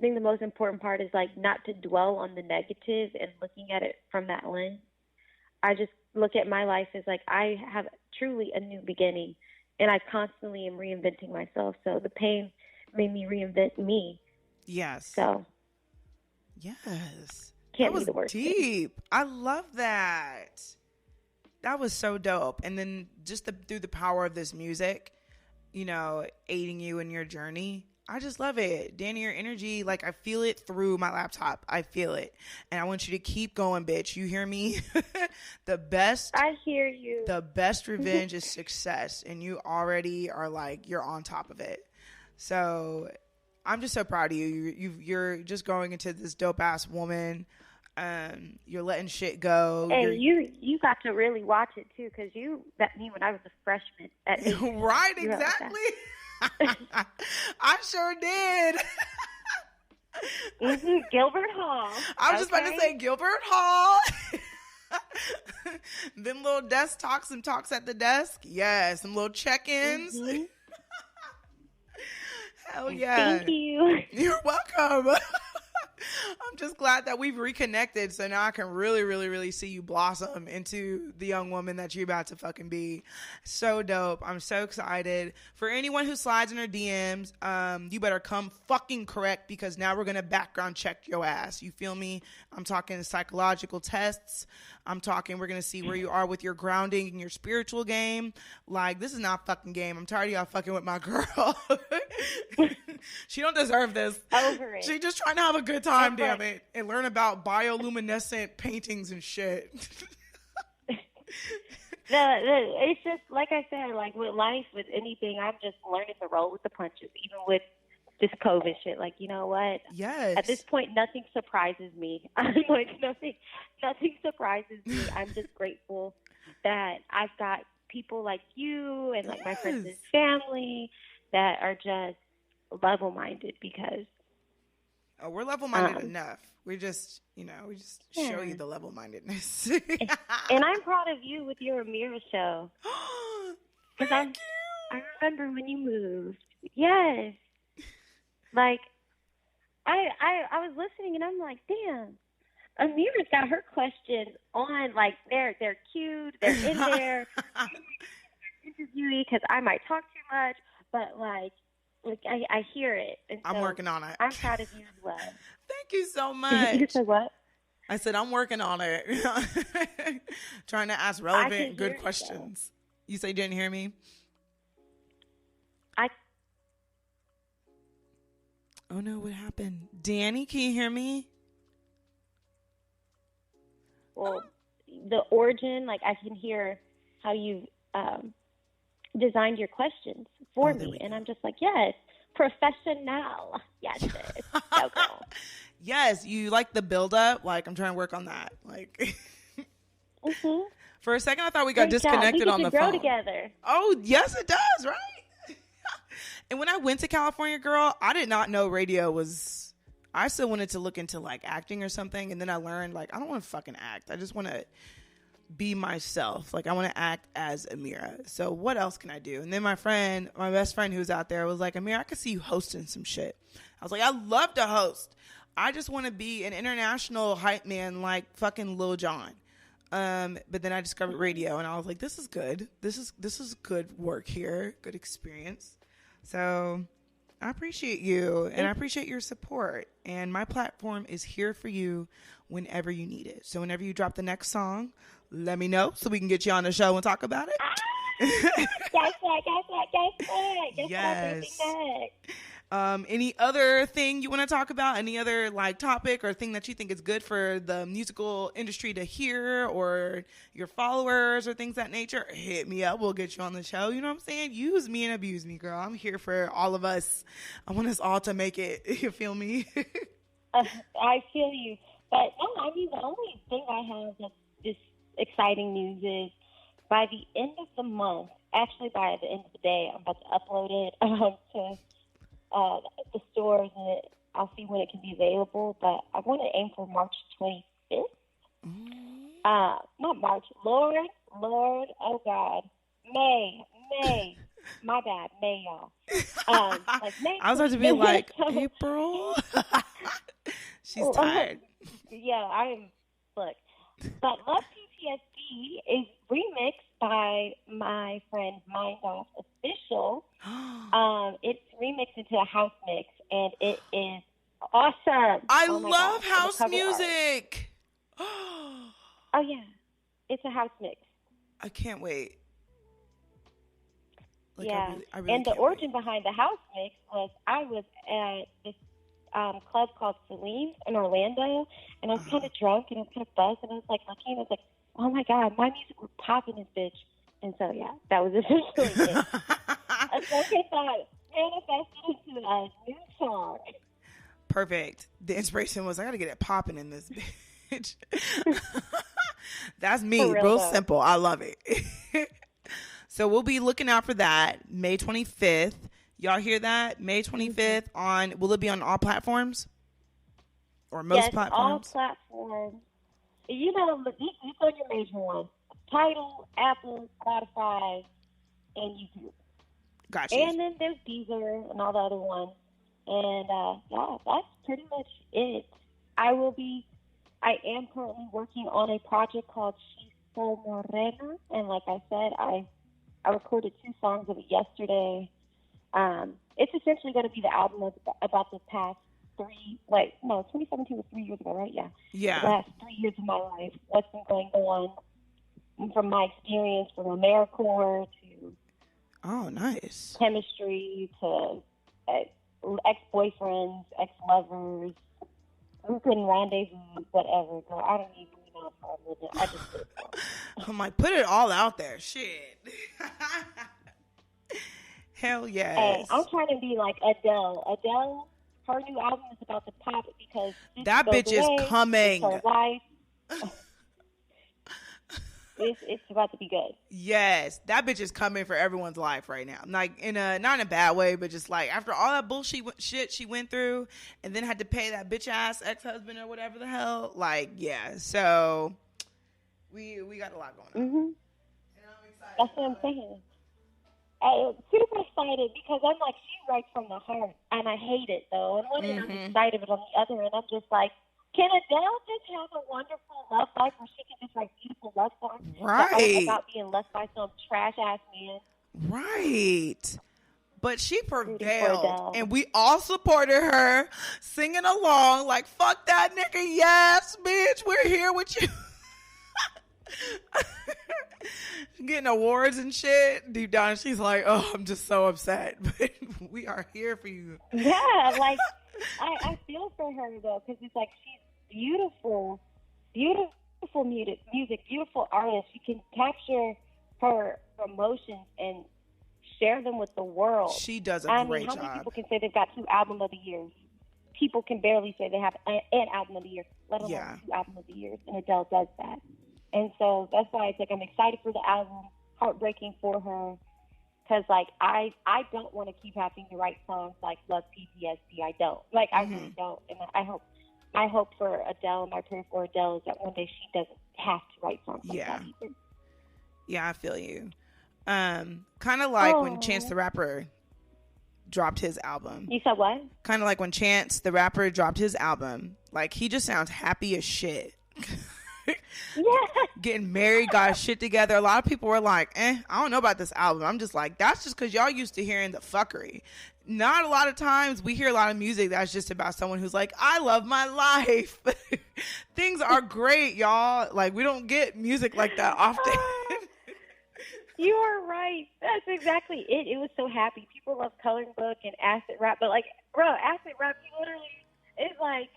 [SPEAKER 2] think the most important part is, like, not to dwell on the negative and looking at it from that lens. I just look at my life as, like, I have truly a new beginning, and I constantly am reinventing myself. So the pain made me reinvent me.
[SPEAKER 1] Yes.
[SPEAKER 2] So.
[SPEAKER 1] Yes.
[SPEAKER 2] Can't
[SPEAKER 1] that
[SPEAKER 2] be the worst.
[SPEAKER 1] Deep. Thing. I love that. That was so dope. And then just through the power of this music, you know, aiding you in your journey, I just love it. Danny, your energy, like, I feel it through my laptop. I feel it. And I want you to keep going, bitch. You hear me?
[SPEAKER 2] I hear you.
[SPEAKER 1] The best revenge is success. And you already are, like, you're on top of it. So I'm just so proud of you. You're just going into this dope ass woman. You're letting shit go.
[SPEAKER 2] And you got to really watch it too, because met me when I was a freshman at 8.
[SPEAKER 1] Right, exactly. I sure did.
[SPEAKER 2] Gilbert Hall.
[SPEAKER 1] I was just about to say Gilbert Hall. Them little desk talks and talks at the desk. Yes, some little check-ins. Hell yeah.
[SPEAKER 2] Thank you.
[SPEAKER 1] You're welcome. I'm just glad that we've reconnected, so now I can really, really, really see you blossom into the young woman that you're about to fucking be. So dope. I'm so excited. For anyone who slides in her DMs, you better come fucking correct, because now we're going to background check your ass. You feel me? I'm talking psychological tests. I'm talking, we're going to see where you are with your grounding and your spiritual game. Like, this is not fucking game. I'm tired of y'all fucking with my girl. She don't deserve this.
[SPEAKER 2] Over it.
[SPEAKER 1] She just trying to have a good time, damn it, and learn about bioluminescent paintings and shit.
[SPEAKER 2] It's just, like I said, like, with life, with anything, I'm just learning to roll with the punches, even with this COVID shit. Like, you know what?
[SPEAKER 1] Yes.
[SPEAKER 2] At this point, nothing surprises me. I'm like, nothing surprises me. I'm just grateful that I've got people like you and like my friends
[SPEAKER 1] Yes.
[SPEAKER 2] and family that are just level-minded because
[SPEAKER 1] Oh, we're level-minded
[SPEAKER 2] um,
[SPEAKER 1] enough. We just, we just show you
[SPEAKER 2] yeah.
[SPEAKER 1] the level-mindedness.
[SPEAKER 2] And I'm proud of you with your Amira show because
[SPEAKER 1] Thank
[SPEAKER 2] I remember when you moved. Yes, like I was listening and I'm like, damn, Amira's got her questions on. Like they're cute, they're in there. Interviewee because I might talk too much, but like I hear it, and
[SPEAKER 1] I'm
[SPEAKER 2] so
[SPEAKER 1] working on it.
[SPEAKER 2] I'm proud of you as well.
[SPEAKER 1] Thank you so
[SPEAKER 2] You
[SPEAKER 1] much.
[SPEAKER 2] said what?
[SPEAKER 1] I said I'm working on it. Trying to ask relevant, good questions. You say you didn't hear me? Oh no, what happened? Danny, can you hear me?
[SPEAKER 2] Well, the origin, like I can hear how you designed your questions for me, and I'm just like, yes, professional. Yes, go girl.
[SPEAKER 1] Yes, you like the build up. Like I'm trying to work on that. Like for a second, I thought we got disconnected on the phone.
[SPEAKER 2] We could grow together.
[SPEAKER 1] Oh yes, it does, right? And when I went to California, girl, I did not know radio was. I still wanted to look into like acting or something, and then I learned like I don't want to fucking act. I just want to be myself. Like I want to act as Amira. So what else can I do? And then my best friend who was out there was like, Amira, I could see you hosting some shit. I was like, I love to host. I just want to be an international hype man like fucking Lil Jon. But then I discovered radio and I was like, this is good. This is good work here. Good experience. So I appreciate you and I appreciate your support. And my platform is here for you whenever you need it. So whenever you drop the next song, let me know so we can get you on the show and talk about it. Yes. Any other thing you want to talk about? Any other like topic or thing that you think is good for the musical industry to hear or your followers or things that nature? Hit me up. We'll get you on the show. You know what I'm saying? Use me and abuse me, girl. I'm here for all of us. I want us all to make it. You feel me?
[SPEAKER 2] I feel you. But no, I mean, the only thing I have that's this exciting news is by the end of the month, actually by the end of the day, I'm about to upload it to the stores, and I'll see when it can be available. But I want to aim for March 25th. Not March. Lord, oh God. May. My bad, May, y'all. Like May.
[SPEAKER 1] I was about to be like, April? She's tired.
[SPEAKER 2] Yeah, I am. Look, but Love P.T.S.D is remixed by my friend Mind Off Official. It's remixed into a house mix, and it is awesome.
[SPEAKER 1] I love house music.
[SPEAKER 2] Oh yeah, it's a house mix.
[SPEAKER 1] I can't wait. Like,
[SPEAKER 2] yeah,
[SPEAKER 1] I really
[SPEAKER 2] and the origin behind the house mix was I was at this club called Celine's in Orlando, and I was kind of drunk and I was kind of buzzed, and I was like looking, and I was like, oh my God, my music was popping this bitch. And so yeah, that was essentially it. A second thought manifested into a new song.
[SPEAKER 1] Perfect. The inspiration was I gotta get it popping in this bitch. That's me. Real simple. I love it. So we'll be looking out for that May 25th. Y'all hear that? May 25th on, will it be on all platforms? Or most platforms?
[SPEAKER 2] All platforms. You know, it's on your major ones. Tidal, Apple, Spotify, and YouTube.
[SPEAKER 1] Gotcha.
[SPEAKER 2] And then there's Deezer and all the other ones. And, yeah, that's pretty much it. I am currently working on a project called SheSoMorena. And like I said, I recorded 2 songs of it yesterday. It's essentially going to be the album about the past 2017 was 3 years ago, right? Yeah.
[SPEAKER 1] Yeah.
[SPEAKER 2] The last 3 years of my life, what's been going on from my experience from AmeriCorps to
[SPEAKER 1] nice
[SPEAKER 2] chemistry to ex-boyfriends, ex-lovers, weekend rendezvous, whatever. Girl, I don't even know for a living. I just did it.
[SPEAKER 1] I'm like, put it all out there. Shit. Hell yes.
[SPEAKER 2] Hey, I'm trying to be like Adele. Adele, her new album is about to pop because
[SPEAKER 1] that bitch is coming.
[SPEAKER 2] Her wife. It's about to be good.
[SPEAKER 1] Yes, that bitch is coming for everyone's life right now. Like not in a bad way, but just like after all that bullshit shit she went through, and then had to pay that bitch ass ex-husband or whatever the hell. Like, yeah. So we got a lot going on.
[SPEAKER 2] Mm-hmm.
[SPEAKER 1] And I'm excited.
[SPEAKER 2] That's what I'm saying. I'm super excited because I'm like, she writes from the heart, and I hate it though. On one end, I'm excited, but on the other end, I'm just like, can Adele just have a wonderful love life where she can just write beautiful love songs
[SPEAKER 1] Right.
[SPEAKER 2] about being left by some trash ass man?
[SPEAKER 1] Right. But she prevailed, and we all supported her, singing along like, fuck that nigga, yes, bitch, we're here with you. Getting awards and shit. Deep down, she's like, oh, I'm just so upset, but we are here for you.
[SPEAKER 2] Yeah, like, I feel for her, though, because it's like she's beautiful music, beautiful artist. She can capture her emotions and share them with the world.
[SPEAKER 1] She does a great job.
[SPEAKER 2] How many people can say they've got 2 album of the years? People can barely say they have an album of the year, let alone 2 album of the years, and Adele does that. And so that's why it's like I'm excited for the album, heartbreaking for her, because like I don't want to keep having to write songs like Love P.T.S.D. I don't. Like, I really don't. And I hope for Adele, and my prayer for Adele is that one day she doesn't have to write songs like that either.
[SPEAKER 1] Yeah, I feel you. Kind of like when Chance the Rapper dropped his album.
[SPEAKER 2] You said what?
[SPEAKER 1] Kind of like when Chance the Rapper dropped his album. Like, he just sounds happy as shit.
[SPEAKER 2] Yeah.
[SPEAKER 1] Getting married, got his shit together. A lot of people were like, I don't know about this album. I'm just like, that's just because y'all used to hearing the fuckery. Not a lot of times we hear a lot of music that's just about someone who's like, I love my life. Things are great, y'all. Like, we don't get music like that often.
[SPEAKER 2] You are right. That's exactly it. It was so happy. People love Coloring Book and Acid Rap, but like, bro, Acid Rap, you literally, it's like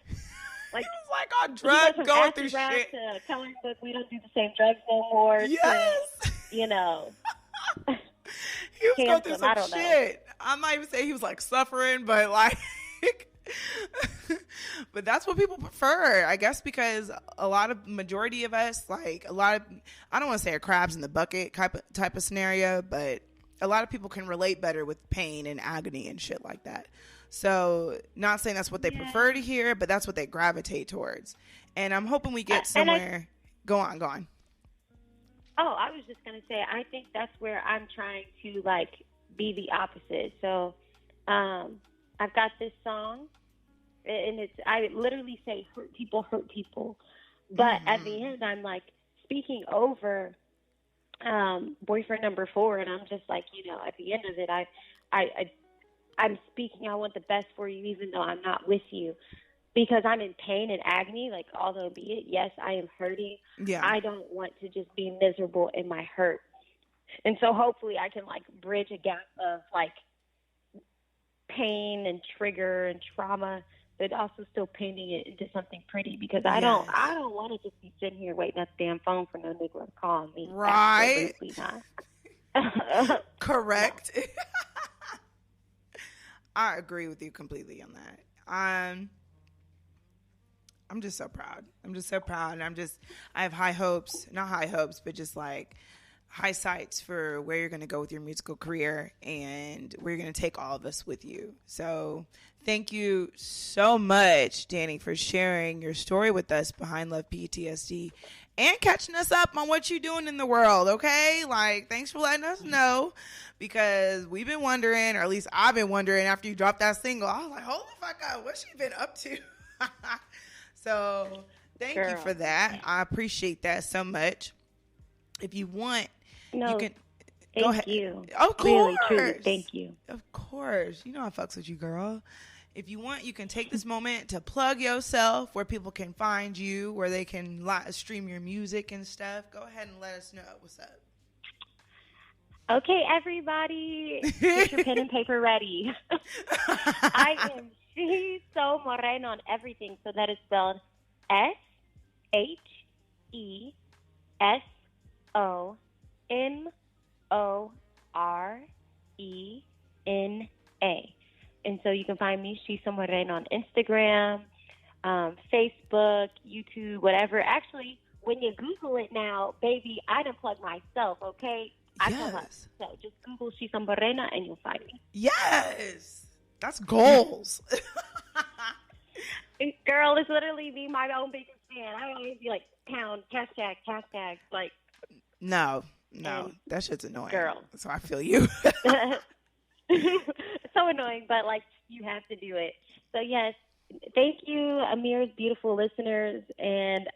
[SPEAKER 1] it was like on drugs going through
[SPEAKER 2] rap
[SPEAKER 1] shit.
[SPEAKER 2] To Coloring Book, we don't do the same drugs no more.
[SPEAKER 1] Yes.
[SPEAKER 2] To, you know.
[SPEAKER 1] He was going through some shit. I'm not even saying he was like suffering, but like, but that's what people prefer, I guess, because majority of us, like a lot of, I don't want to say a crabs in the bucket type of scenario, but a lot of people can relate better with pain and agony and shit like that. So not saying that's what they prefer to hear, but that's what they gravitate towards. And I'm hoping we get somewhere. Go on.
[SPEAKER 2] Oh, I was just going to say, I think that's where I'm trying to, like, be the opposite. So I've got this song, and I literally say hurt people. But at the end, I'm, like, speaking over boyfriend number 4, and I'm just like, you know, at the end of it, I'm speaking, I want the best for you, even though I'm not with you. Because I'm in pain and agony, like, although be it, yes, I am hurting.
[SPEAKER 1] Yeah.
[SPEAKER 2] I don't want to just be miserable in my hurt. And so hopefully I can, like, bridge a gap of, like, pain and trigger and trauma, but also still painting it into something pretty, because I don't want to just be sitting here waiting at the damn phone for no nigga to call me.
[SPEAKER 1] Right.
[SPEAKER 2] Absolutely not.
[SPEAKER 1] Correct. No. I agree with you completely on that. I'm just so proud. And I have high hopes, not high hopes, but just like high sights for where you're going to go with your musical career and where you're going to take all of us with you. So thank you so much, Danny, for sharing your story with us behind Love P.T.S.D. and catching us up on what you're doing in the world, okay? Like, thanks for letting us know, because we've been wondering, or at least I've been wondering after you dropped that single. I was like, holy fuck, what's she been up to? So thank you for that. I appreciate that so much. If you want, you can go ahead.
[SPEAKER 2] Thank you.
[SPEAKER 1] Of course.
[SPEAKER 2] Really, truly, thank you.
[SPEAKER 1] Of course. You know I fucks with you, girl. If you want, you can take this moment to plug yourself, where people can find you, where they can stream your music and stuff. Go ahead and let us know what's up.
[SPEAKER 2] Okay, everybody, get your pen and paper ready. I am SheSoMorena on everything, so that is spelled SheSoMorena. And so you can find me, SheSoMorena, on Instagram, Facebook, YouTube, whatever. Actually, when you Google it now, baby, I done plugged myself, okay? I come up. So just Google SheSoMorena and you'll find me.
[SPEAKER 1] Yes. That's goals.
[SPEAKER 2] Girl, it's literally me, my own biggest fan. I always be like, pound, hashtag, like.
[SPEAKER 1] No, that shit's annoying.
[SPEAKER 2] Girl.
[SPEAKER 1] So I feel you.
[SPEAKER 2] It's so annoying, but like, you have to do it. So yes, thank you, Amir's beautiful listeners, and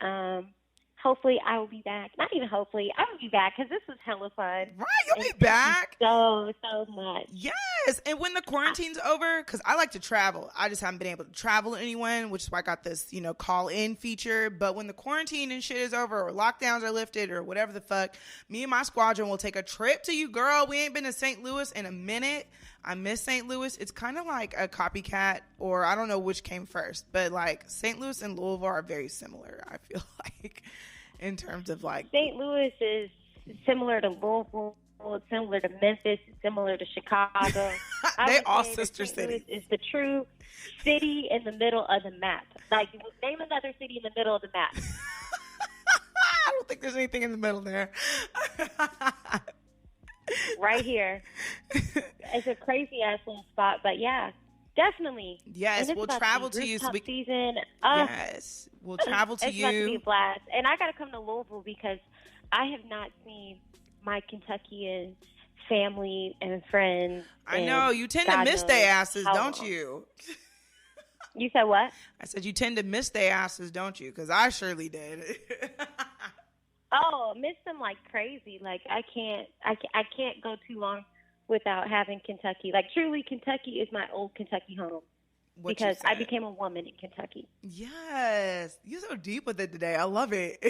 [SPEAKER 2] hopefully I will be back. Not even hopefully, I will be back because this was hella fun.
[SPEAKER 1] Right, you'll be back.
[SPEAKER 2] So much.
[SPEAKER 1] Yes, and when the quarantine's over, because I like to travel. I just haven't been able to travel to anyone, which is why I got this, call-in feature. But when the quarantine and shit is over, or lockdowns are lifted, or whatever the fuck, me and my squadron will take a trip to you, girl. We ain't been to St. Louis in a minute. I miss St. Louis. It's kind of like a copycat, or I don't know which came first, but like St. Louis and Louisville are very similar, I feel like, in terms of like.
[SPEAKER 2] St. Louis is similar to Louisville. It's similar to Memphis. It's similar to Chicago.
[SPEAKER 1] They all sister cities.
[SPEAKER 2] It's the true city in the middle of the map. Like, name another city in the middle of the map.
[SPEAKER 1] I don't think there's anything in the middle there.
[SPEAKER 2] Right here. It's a crazy ass little spot, but yeah, definitely.
[SPEAKER 1] Yes, we'll travel to you.
[SPEAKER 2] Season.
[SPEAKER 1] Yes, we'll travel to you.
[SPEAKER 2] It's about to be a blast. And I got to come to Louisville because I have not seen my Kentuckian family and friends.
[SPEAKER 1] I know. You tend to miss their asses, don't you?
[SPEAKER 2] You said what?
[SPEAKER 1] I said you tend to miss their asses, don't you? Because I surely did.
[SPEAKER 2] Oh, miss them like crazy. Like I can't go too long without having Kentucky. Like truly, Kentucky is my old Kentucky home. Because I became a woman in Kentucky.
[SPEAKER 1] Yes, you're so deep with it today. I love it.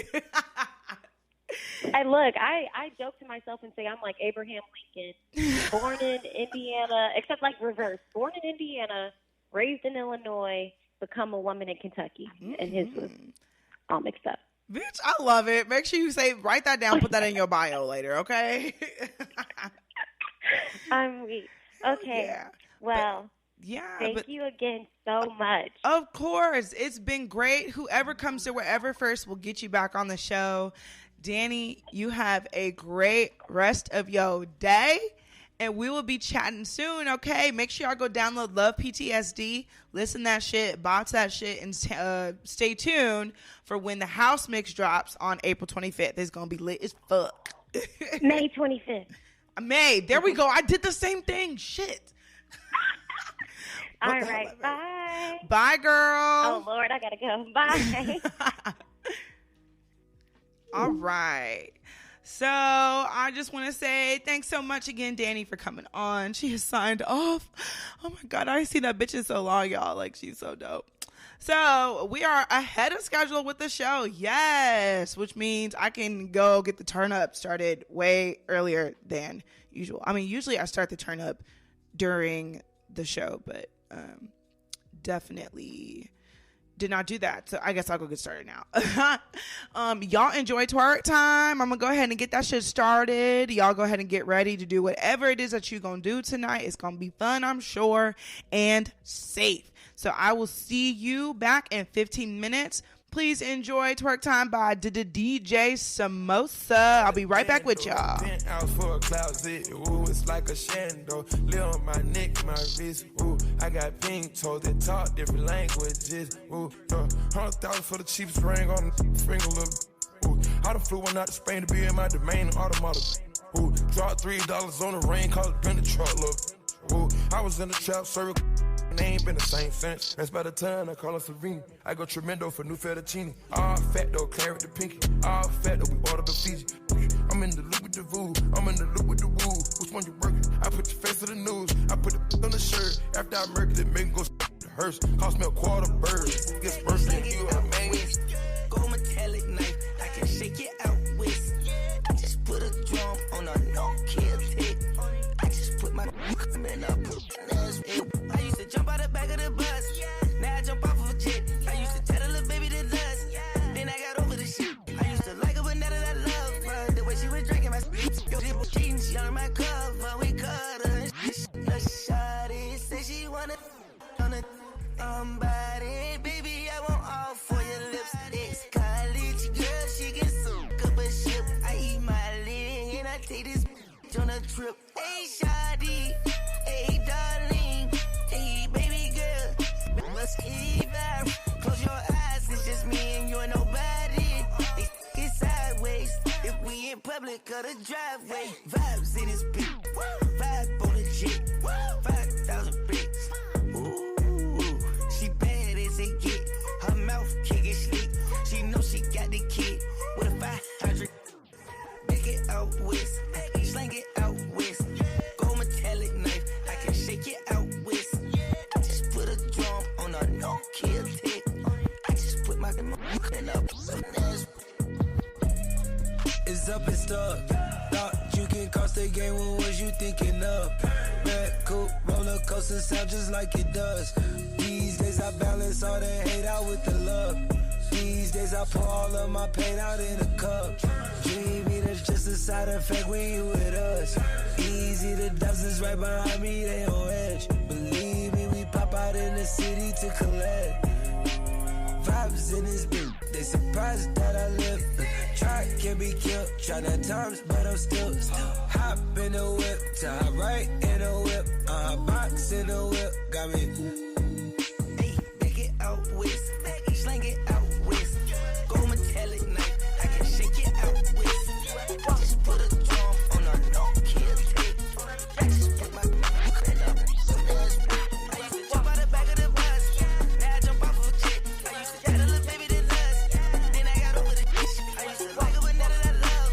[SPEAKER 2] Hey, look, I joke to myself and say I'm like Abraham Lincoln, born in Indiana, except like reverse. Born in Indiana, raised in Illinois, become a woman in Kentucky, and his was all mixed up.
[SPEAKER 1] Bitch, I love it. Make sure you write that down, put that in your bio later, okay?
[SPEAKER 2] I'm weak. Okay. Yeah. Well, thank you again so much.
[SPEAKER 1] Of course. It's been great. Whoever comes to wherever first will get you back on the show. Danny, you have a great rest of your day. And we will be chatting soon, okay? Make sure y'all go download Love P.T.S.D. Listen that shit, box that shit, and stay tuned for when the house mix drops on April 25th. It's going to be lit as fuck.
[SPEAKER 2] May 25th.
[SPEAKER 1] May. There we go. I did the same thing. Shit.
[SPEAKER 2] All right. Bye.
[SPEAKER 1] Bye, girl.
[SPEAKER 2] Oh, Lord. I got to go. Bye.
[SPEAKER 1] All right. So I just want to say thanks so much again, Danny, for coming on. She has signed off. Oh my God, I ain't seen that bitch in so long, y'all. Like, she's so dope. So we are ahead of schedule with the show. Yes, which means I can go get the turn up started way earlier than usual. I mean, usually I start the turn up during the show, but definitely did not do that. So I guess I'll go get started now. Y'all enjoy twerk time. I'm gonna go ahead and get that shit started. Y'all go ahead and get ready to do whatever it is that you're gonna do tonight. It's gonna be fun, I'm sure, and safe. So I will see you back in 15 minutes. Please enjoy Twerk Time by DJ Samosa. I'll be right back with y'all.
[SPEAKER 3] 10 hours for a closet, ooh, it's like a shando. Lil on my neck, my wrist, ooh. I got pink toes that talk different languages, ooh. 100,000 for the cheapest ring on the finger, look. Ooh, I done flew one out to Spain to be in my domain, automata. Ooh, dropped $3 on the ring, call it been the truck, look. Ooh, I was in the trap, circle. They ain't been the same since. That's by the time I call her Serena. I go tremendo for new fettuccine. All fat though, claret the pinky. All fat though, we ordered the Fiji. I'm in the loop with the voo. I'm in the loop with the woo. Which one you working? I put your face to the news. I put the on the shirt. After I murdered it, make me go the hearse. Cost me a quarter bird. Gets worse than you, I mean.
[SPEAKER 4] Go metallic knife. I can shake it out with. I just put a drum on a no-kill tape. I just put my man up. I used to jump out the back of the bus. Now I jump off of a jet. I used to tell the little baby to dust. Then I got over the shit. I used to like her, but now that I love her, the way she was drinking my spit. Cheating, she on my cover. We cut her. The shawty said she wanna on a somebody. Baby, I want all. public of the driveway. Vibes in his beat. Vibe on the jet. 5,000 bricks. Ooh, she bad as it get. Her mouth kick it sleek. She know she got the kid with a 500. Make it out west. Slang it out west. Gold metallic knife. I can shake it out west. I just put a drum on a no-kill tick. I just put my and up.
[SPEAKER 5] It's up and stuck. Thought you can cross the game, what was you thinking of? Red coupe, roller coaster sound just like it does. These days I balance all the hate out with the love. These days I pour all of my pain out in a cup. Dream eaters just a side effect when you with us. Easy, the dozens right behind me, they on edge. Believe me, we pop out in the city to collect. Vibes in this bitch, they surprised that I live. Try can be killed, try that times, but I'm still hop in the whip, tie right in the whip, box in the whip, got me.
[SPEAKER 4] Hey, make it out west, slang it out west. Gold metallic knife, I can shake it out west. I just put a drum on a no-kill tape. I just put my hand up. I used to jump out the back of the bus, now I jump off of a jet. I used to tell a little baby to lust, then I got over the bitch. I used to like her, but now that I love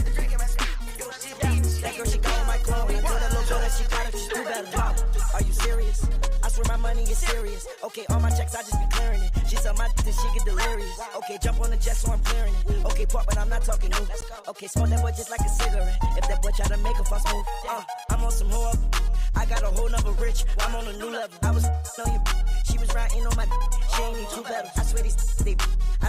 [SPEAKER 4] the drink in my spit. Yo, she beat.
[SPEAKER 6] That girl, she got on my clone. I told that little girl that she got it, she's too bad. Wow, are you serious? I swear my money is serious. Okay, all my checks, I just be clearing it. She said my then she get delirious. Okay, jump on the jet, so I'm clearing it. Okay, pop, but I'm not talking new. Okay, smoke that boy just like a cigarette. If that boy try to make a fuss move, I'm on some whore. I got a whole number rich, I'm on a new level. I was on you, she was riding on my she ain't need two pedals. I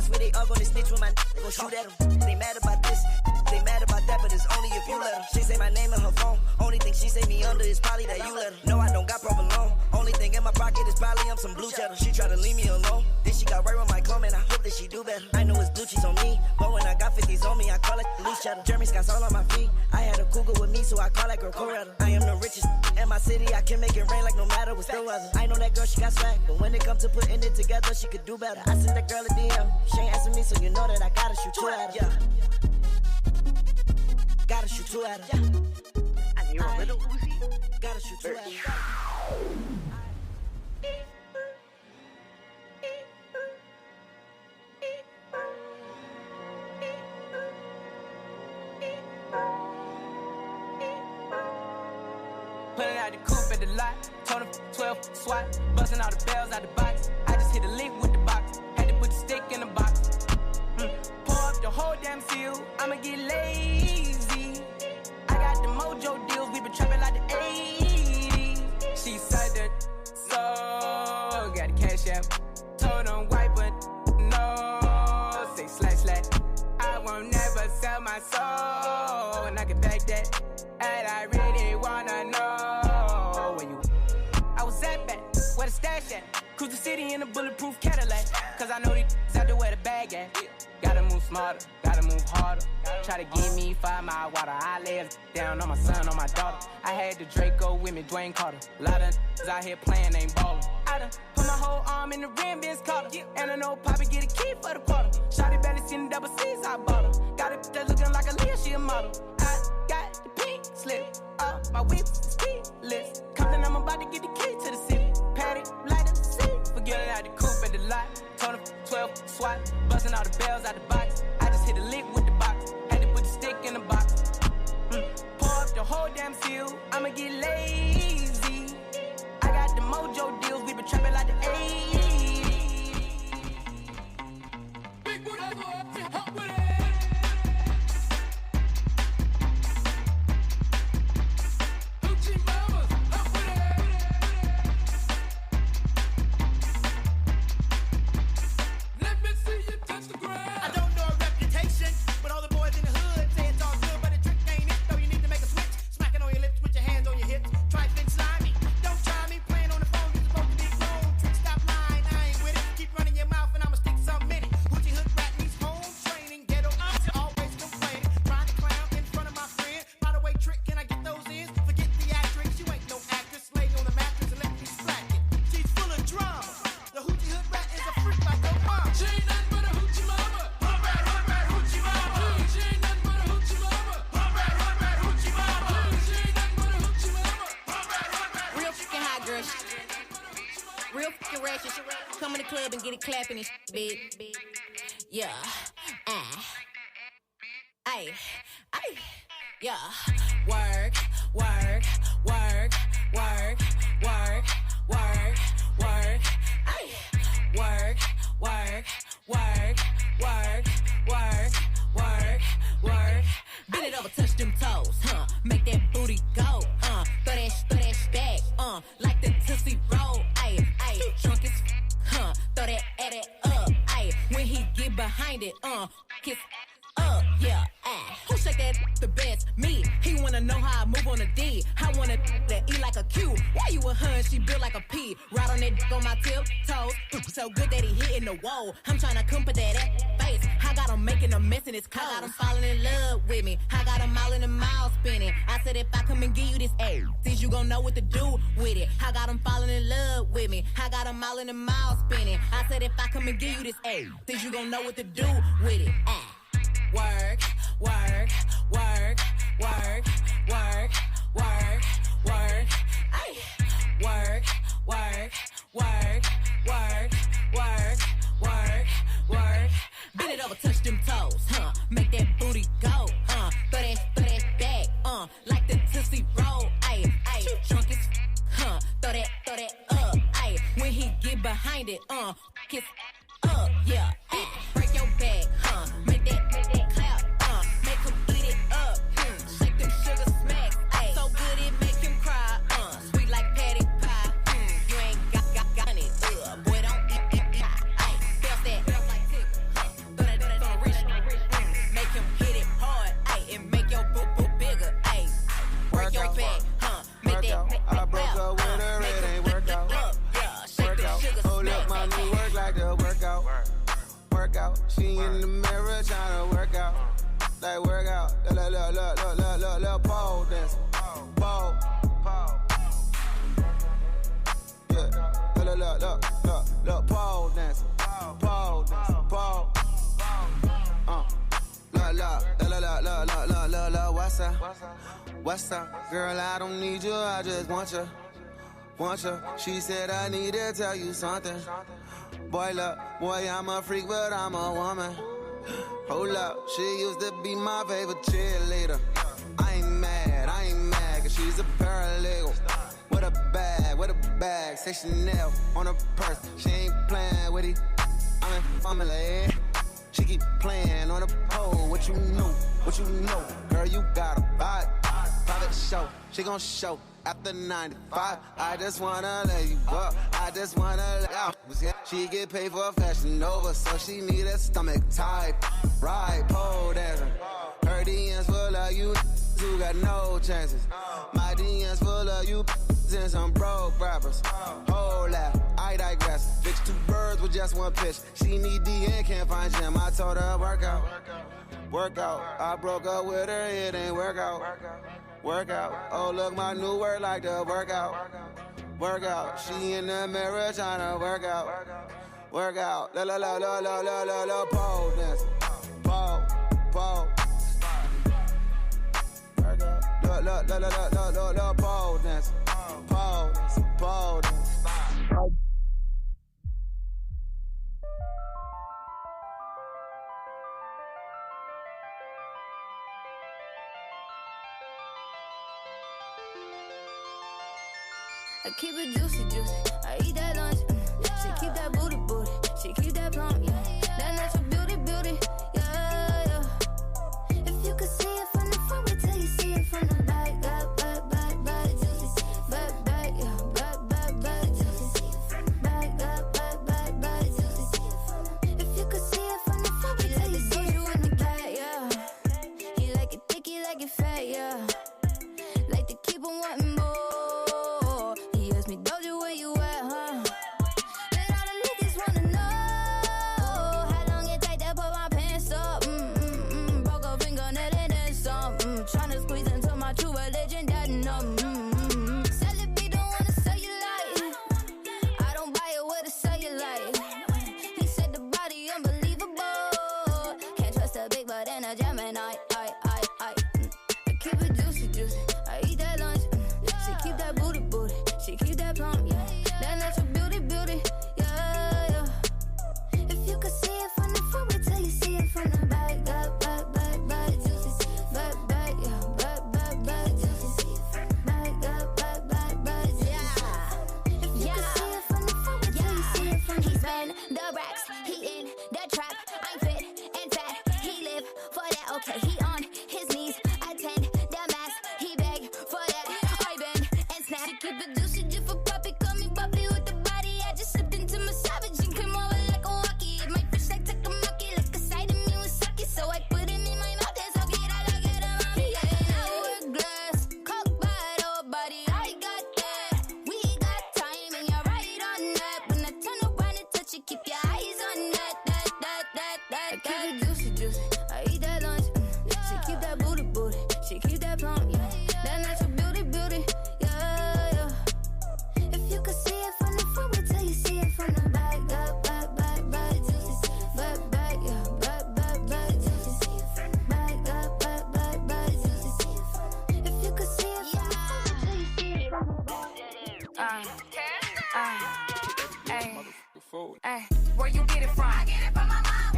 [SPEAKER 6] swear they all gonna snitch when my go shoot at them. They mad about this, they mad about that, but it's only if you let them. She say my name in her phone, only thing she say me under is probably that you let her. No, I don't got provolone, only thing in my pocket is probably some blue cheddar. She try to leave me alone, then she got right with my clone, and I hope that she do better. I know it's blue cheese on me, but when I got 50s on me, I call it loose cheddar. Jeremy Scott's all on my feet, I had a cougar with me, so I call that girl Coretta. I am the richest in my city, I can make it rain like no matter what's the weather. I know that girl, she got swag, but when it comes to putting it together, she could do better. I sent that girl a DM, she ain't answering me, so you know that I gotta shoot two at her. Gotta shoot two at her.
[SPEAKER 7] And you're a little Uzi?
[SPEAKER 6] Gotta shoot two at her.
[SPEAKER 8] Pulling out the coupe at the lot, told him 12 swat, busting all the bells out the box. I just hit a lick with the box, had to put the stick in the box. Pour up the whole damn seal, I'ma get lazy. I got the mojo deals, we been trapping like the 80s. She said that, so got the cash out. Told him white, but no, say slash. I won't never sell my soul, and I can back that. And I really wanna know where you. I was at back, where the stash at? Cruise the city in a bulletproof Cadillac. Cause I know these out there where the bag at. Gotta move smarter, gotta move harder. Try to give me 5 mile water. I lay it down on my son, on my daughter. I had the Draco with me, Dwayne Carter. A lot of out here playing, ain't ballin'. I done put my whole arm in the rim, Ben's Carter. And I know Poppy get a key for the quarter. Shawty barely seen the double C's, I bought her. Got it that looking like a Leah, she a model. I got the pink slip up, my whip is keyless. Compton, I'm about to get the key to the city. Patty, light up the city. Forgetting out the coupe at the lot. Told him 12 swat, busting all the bells out the box. I just hit a lick with the box, had to put the stick in the box. Pour up the whole damn seal, I'ma get lazy. I got the mojo deals, we been trapping like the 80s. Big whatever, hop with it.
[SPEAKER 9] Trifling slimy, don't try me, playing on the phone, you're supposed to be grown. Trick, stop lying. clapping and bitch. Yeah. Ay. Yeah. Work. Ay. Work. Work. Bend it over, touch them toes, make that booty go, throw that back, like the Tootsie Roll, ayy, drunk as throw that up, ayy, when he get behind it, kiss up, yeah, who shake that the best? Me, he wanna know how I move on a D, I wanna that E like a Q, why you a hun, she built like a P, ride on that on my tiptoes, so good that he hitting the wall, I'm tryna come put that face, I got him making a mess in his clothes, I got him falling in love with me, I got him all in the mouth spinning, I said if I come and give you this since you gon' know what to do with it, I got him falling in love with me, I got him all in the mouth spinning, I said if I come and give you this since you gon' know what to do with it, Work. Ay. Work. Bend it over, touch them toes, make that booty go, throw that back, like the Tootsie Roll, ayy, drunk as throw that up, ayy, when he get behind it, kiss up, yeah, break your back, make that clap, make him eat it up, shake them sugar smacks, ayy, so good it make him cry, sweet like patty pie, you ain't got it, boy don't eat ayy, bounce like tick, throw that on the wrist, make him hit it hard, ayy, and make your boo bigger, ayy, break your back, make that
[SPEAKER 10] I broke up with her, it ain't work out. Hold up my new work like the workout. She in the mirror tryna work out. Like work out. Look, pole dance. Pole. Yeah. Look, pole dance. Pole. Look, what's up? Girl, I don't need you, I just want you. She said I need to tell you something. Boy, I'm a freak, but I'm a woman. Hold up, she used to be my favorite cheerleader. I ain't mad, cause she's a paralegal. With a bag, say Chanel on her purse. She ain't playing with it, I'm in family. She keep playing on the pole, what you know? Girl, you got a vibe, private show, she gon' show. After 95, I just wanna let you up. I just wanna let out. She get paid for fashion over, so she need a stomach type. Right, pole dancing. Her DMs full of you who got no chances. My DMs full of you and some broke rappers. Whole lot, I digress. Bitch, two birds with just one pitch. She need D and can't find Jim. I told her work out. I broke up with her, it ain't work out. Oh, look, my new word like the workout. She in the mirror tryna work out. Pole dance. Pole. Look, pole dance. Pole dance.
[SPEAKER 11] I keep it juicy. I eat that lunch. She keep that booty. She keep that plump. That natural beauty. Yeah. If you could see it from the front, wait till you see it from the back. Back, juicy. Back, yeah. Back, juicy. Back, juicy. If you could see it from the front, wait till you see it from the back. Yeah. He like it thick, he like it fat. Yeah. Like to keep on wanting more. Doja, where you at, huh? And all the niggas wanna know he in that trap. I'm fit and fat, he live for that. Okay, he on his knees, attend that mass. He beg for that, I bend and snap. She keep it juicy, just for puppy, call me puppy with the body. I just slipped into my savage and came over like a walkie. My fish like takamaki, like a side of me with sake. So I put him in my mouth and suck it, I like it, mommy. Yeah, hourglass, cock bottle body, I got that. We got time and you're right on that. When I turn around and touch it, keep your eyes on that. I keep it juicy, juicy. I eat that lunch. She keep that booty, booty. She keep that plump, yeah. That natural beauty, beauty, yeah. If you could see it from the front, wait till you see it from the back. Back, juicy. Back, yeah. Back, juicy. Back, juicy. If you could see it from the front, wait till you see it from the back.
[SPEAKER 9] Where you get it from? I get it from my mom.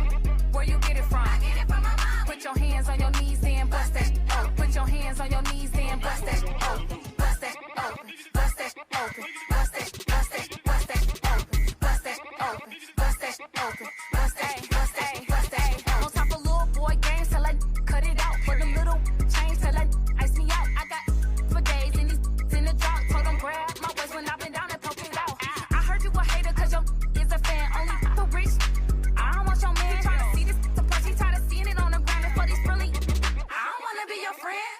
[SPEAKER 9] Where you get it from? I get it from my mom. Put your hands on your knees and bust that open. Put your hands on your knees and bust that open. Bust that open. Bust that open. Bust that open. Bust that open. Bust that open. Bust that. On top of little boy games till I cut it out. For them little chains till I ice me out. I got for days and these in the drop. Told them grab my waist when I been down and poke it out. I heard you a hater cause your is a fan only for rich. I don't want your man trying to see this to plus he tired of seeing it on the ground and for these really. I don't wanna be your friend.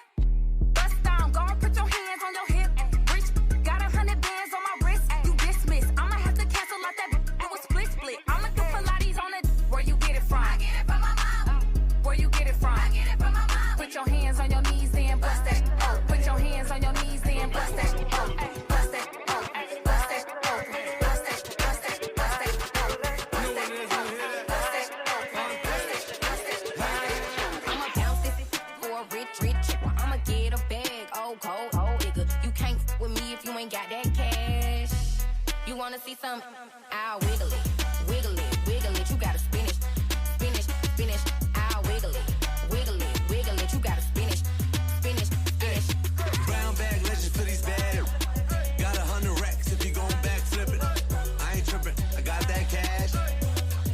[SPEAKER 9] Bust down, go and put your hands on your hip. Rich, got 100 bands on my wrist. You dismiss, I'ma have to cancel out that. It was split. I'ma do Pilates on it. Where you get it from? I get it from my mom. Where you get it from? I get it from my mom. Put your hands on your knees and bust that. Oh, put your hands on your knees and bust that. Oh, bust that. Oh, bust that. Oh, bust that. Bust that. Bust that. I'ma bounce this for a rich. I'ma get a bag, cold, nigga. You can't f with me if you ain't got that cash. You wanna see some? I'll wiggle it. You gotta spin it. I'll wiggle it. You gotta spin it.
[SPEAKER 5] Brown bag legends for these bad. Got 100 racks if you gon' back flippin'. I ain't trippin', I got that cash.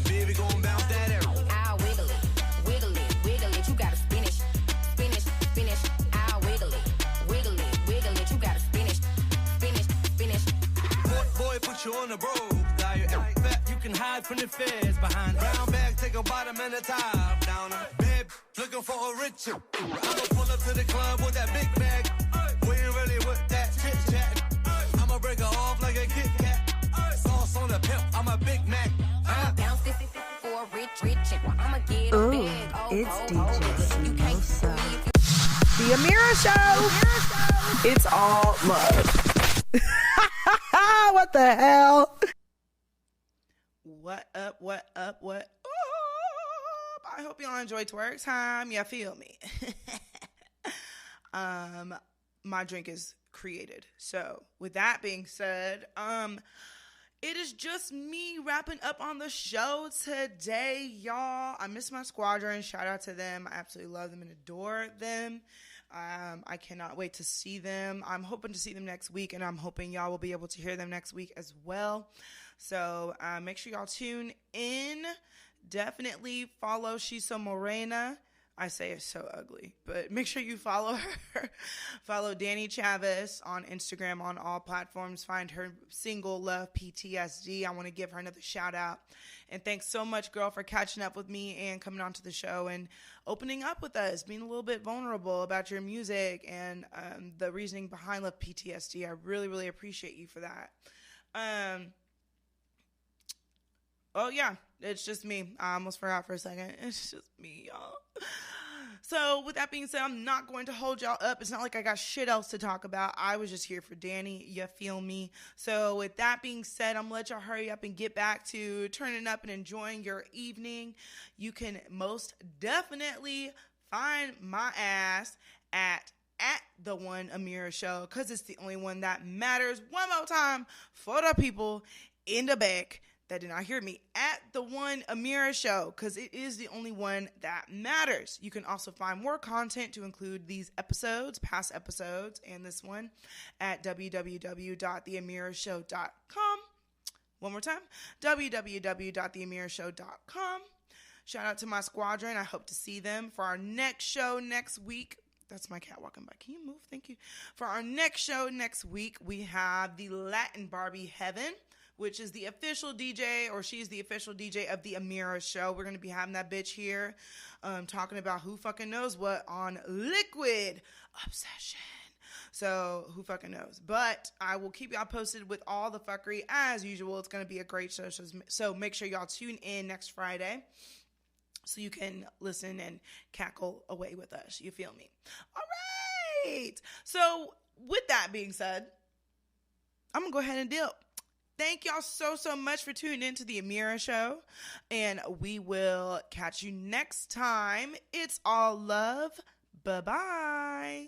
[SPEAKER 5] Baby gon' bounce that arrow.
[SPEAKER 9] I'll wiggle it. You gotta spin it. I'll wiggle it. You gotta spin it.
[SPEAKER 5] Boy, put you on the road. Now you act fat, you can hide from the feds behind. Brown bag, take a bottom and a top down. Babe, looking for a richer. I'ma pull up to the club with that big bag. We ain't really with that chit chat. I'ma break her off like a Kit Kat. Sauce on the pimp, I'm a Big Mac.
[SPEAKER 9] I'ma bounce this for a rich. I'ma get a bag.
[SPEAKER 1] It's DJ SheSoMorena. The Amira Show. It's all love. What the hell? What up? I hope y'all enjoy twerk time. You feel me? My drink is created. So with that being said, it is just me wrapping up on the show today, y'all. I miss my squadron. Shout out to them. I absolutely love them and adore them. I cannot wait to see them. I'm hoping to see them next week, and I'm hoping y'all will be able to hear them next week as well. So make sure y'all tune in. Definitely follow SheSoMorena. I say it's so ugly, but make sure you follow her. Follow Danielle Chavis on Instagram on all platforms. Find her single Love P.T.S.D. I want to give her another shout out. And thanks so much, girl, for catching up with me and coming onto the show and opening up with us, being a little bit vulnerable about your music and the reasoning behind Love P.T.S.D. I really, really appreciate you for that. Oh, yeah, it's just me. I almost forgot for a second. It's just me, y'all. So with that being said, I'm not going to hold y'all up. It's not like I got shit else to talk about. I was just here for Danny. You feel me? So with that being said, I'm going to let y'all hurry up and get back to turning up and enjoying your evening. You can most definitely find my ass at the one Amira Show, because it's the only one that matters. One more time for the people in the back that did not hear me, at the one Amira Show, because it is the only one that matters. You can also find more content to include these episodes, past episodes, and this one at www.theamirashow.com. One more time, www.theamirashow.com. Shout out to my squadron. I hope to see them for our next show next week. That's my cat walking by. Can you move? Thank you. For our next show next week, we have the Latin Barbie Heaven, which is the official DJ, or she's the official DJ of the Amira Show. We're going to be having that bitch here talking about who fucking knows what on Liquid Obsession. So who fucking knows? But I will keep y'all posted with all the fuckery as usual. It's going to be a great show. So make sure y'all tune in next Friday so you can listen and cackle away with us. You feel me? All right. So with that being said, I'm going to go ahead and dip. Thank y'all so much for tuning in to the Amira Show. And we will catch you next time. It's all love. Bye-bye.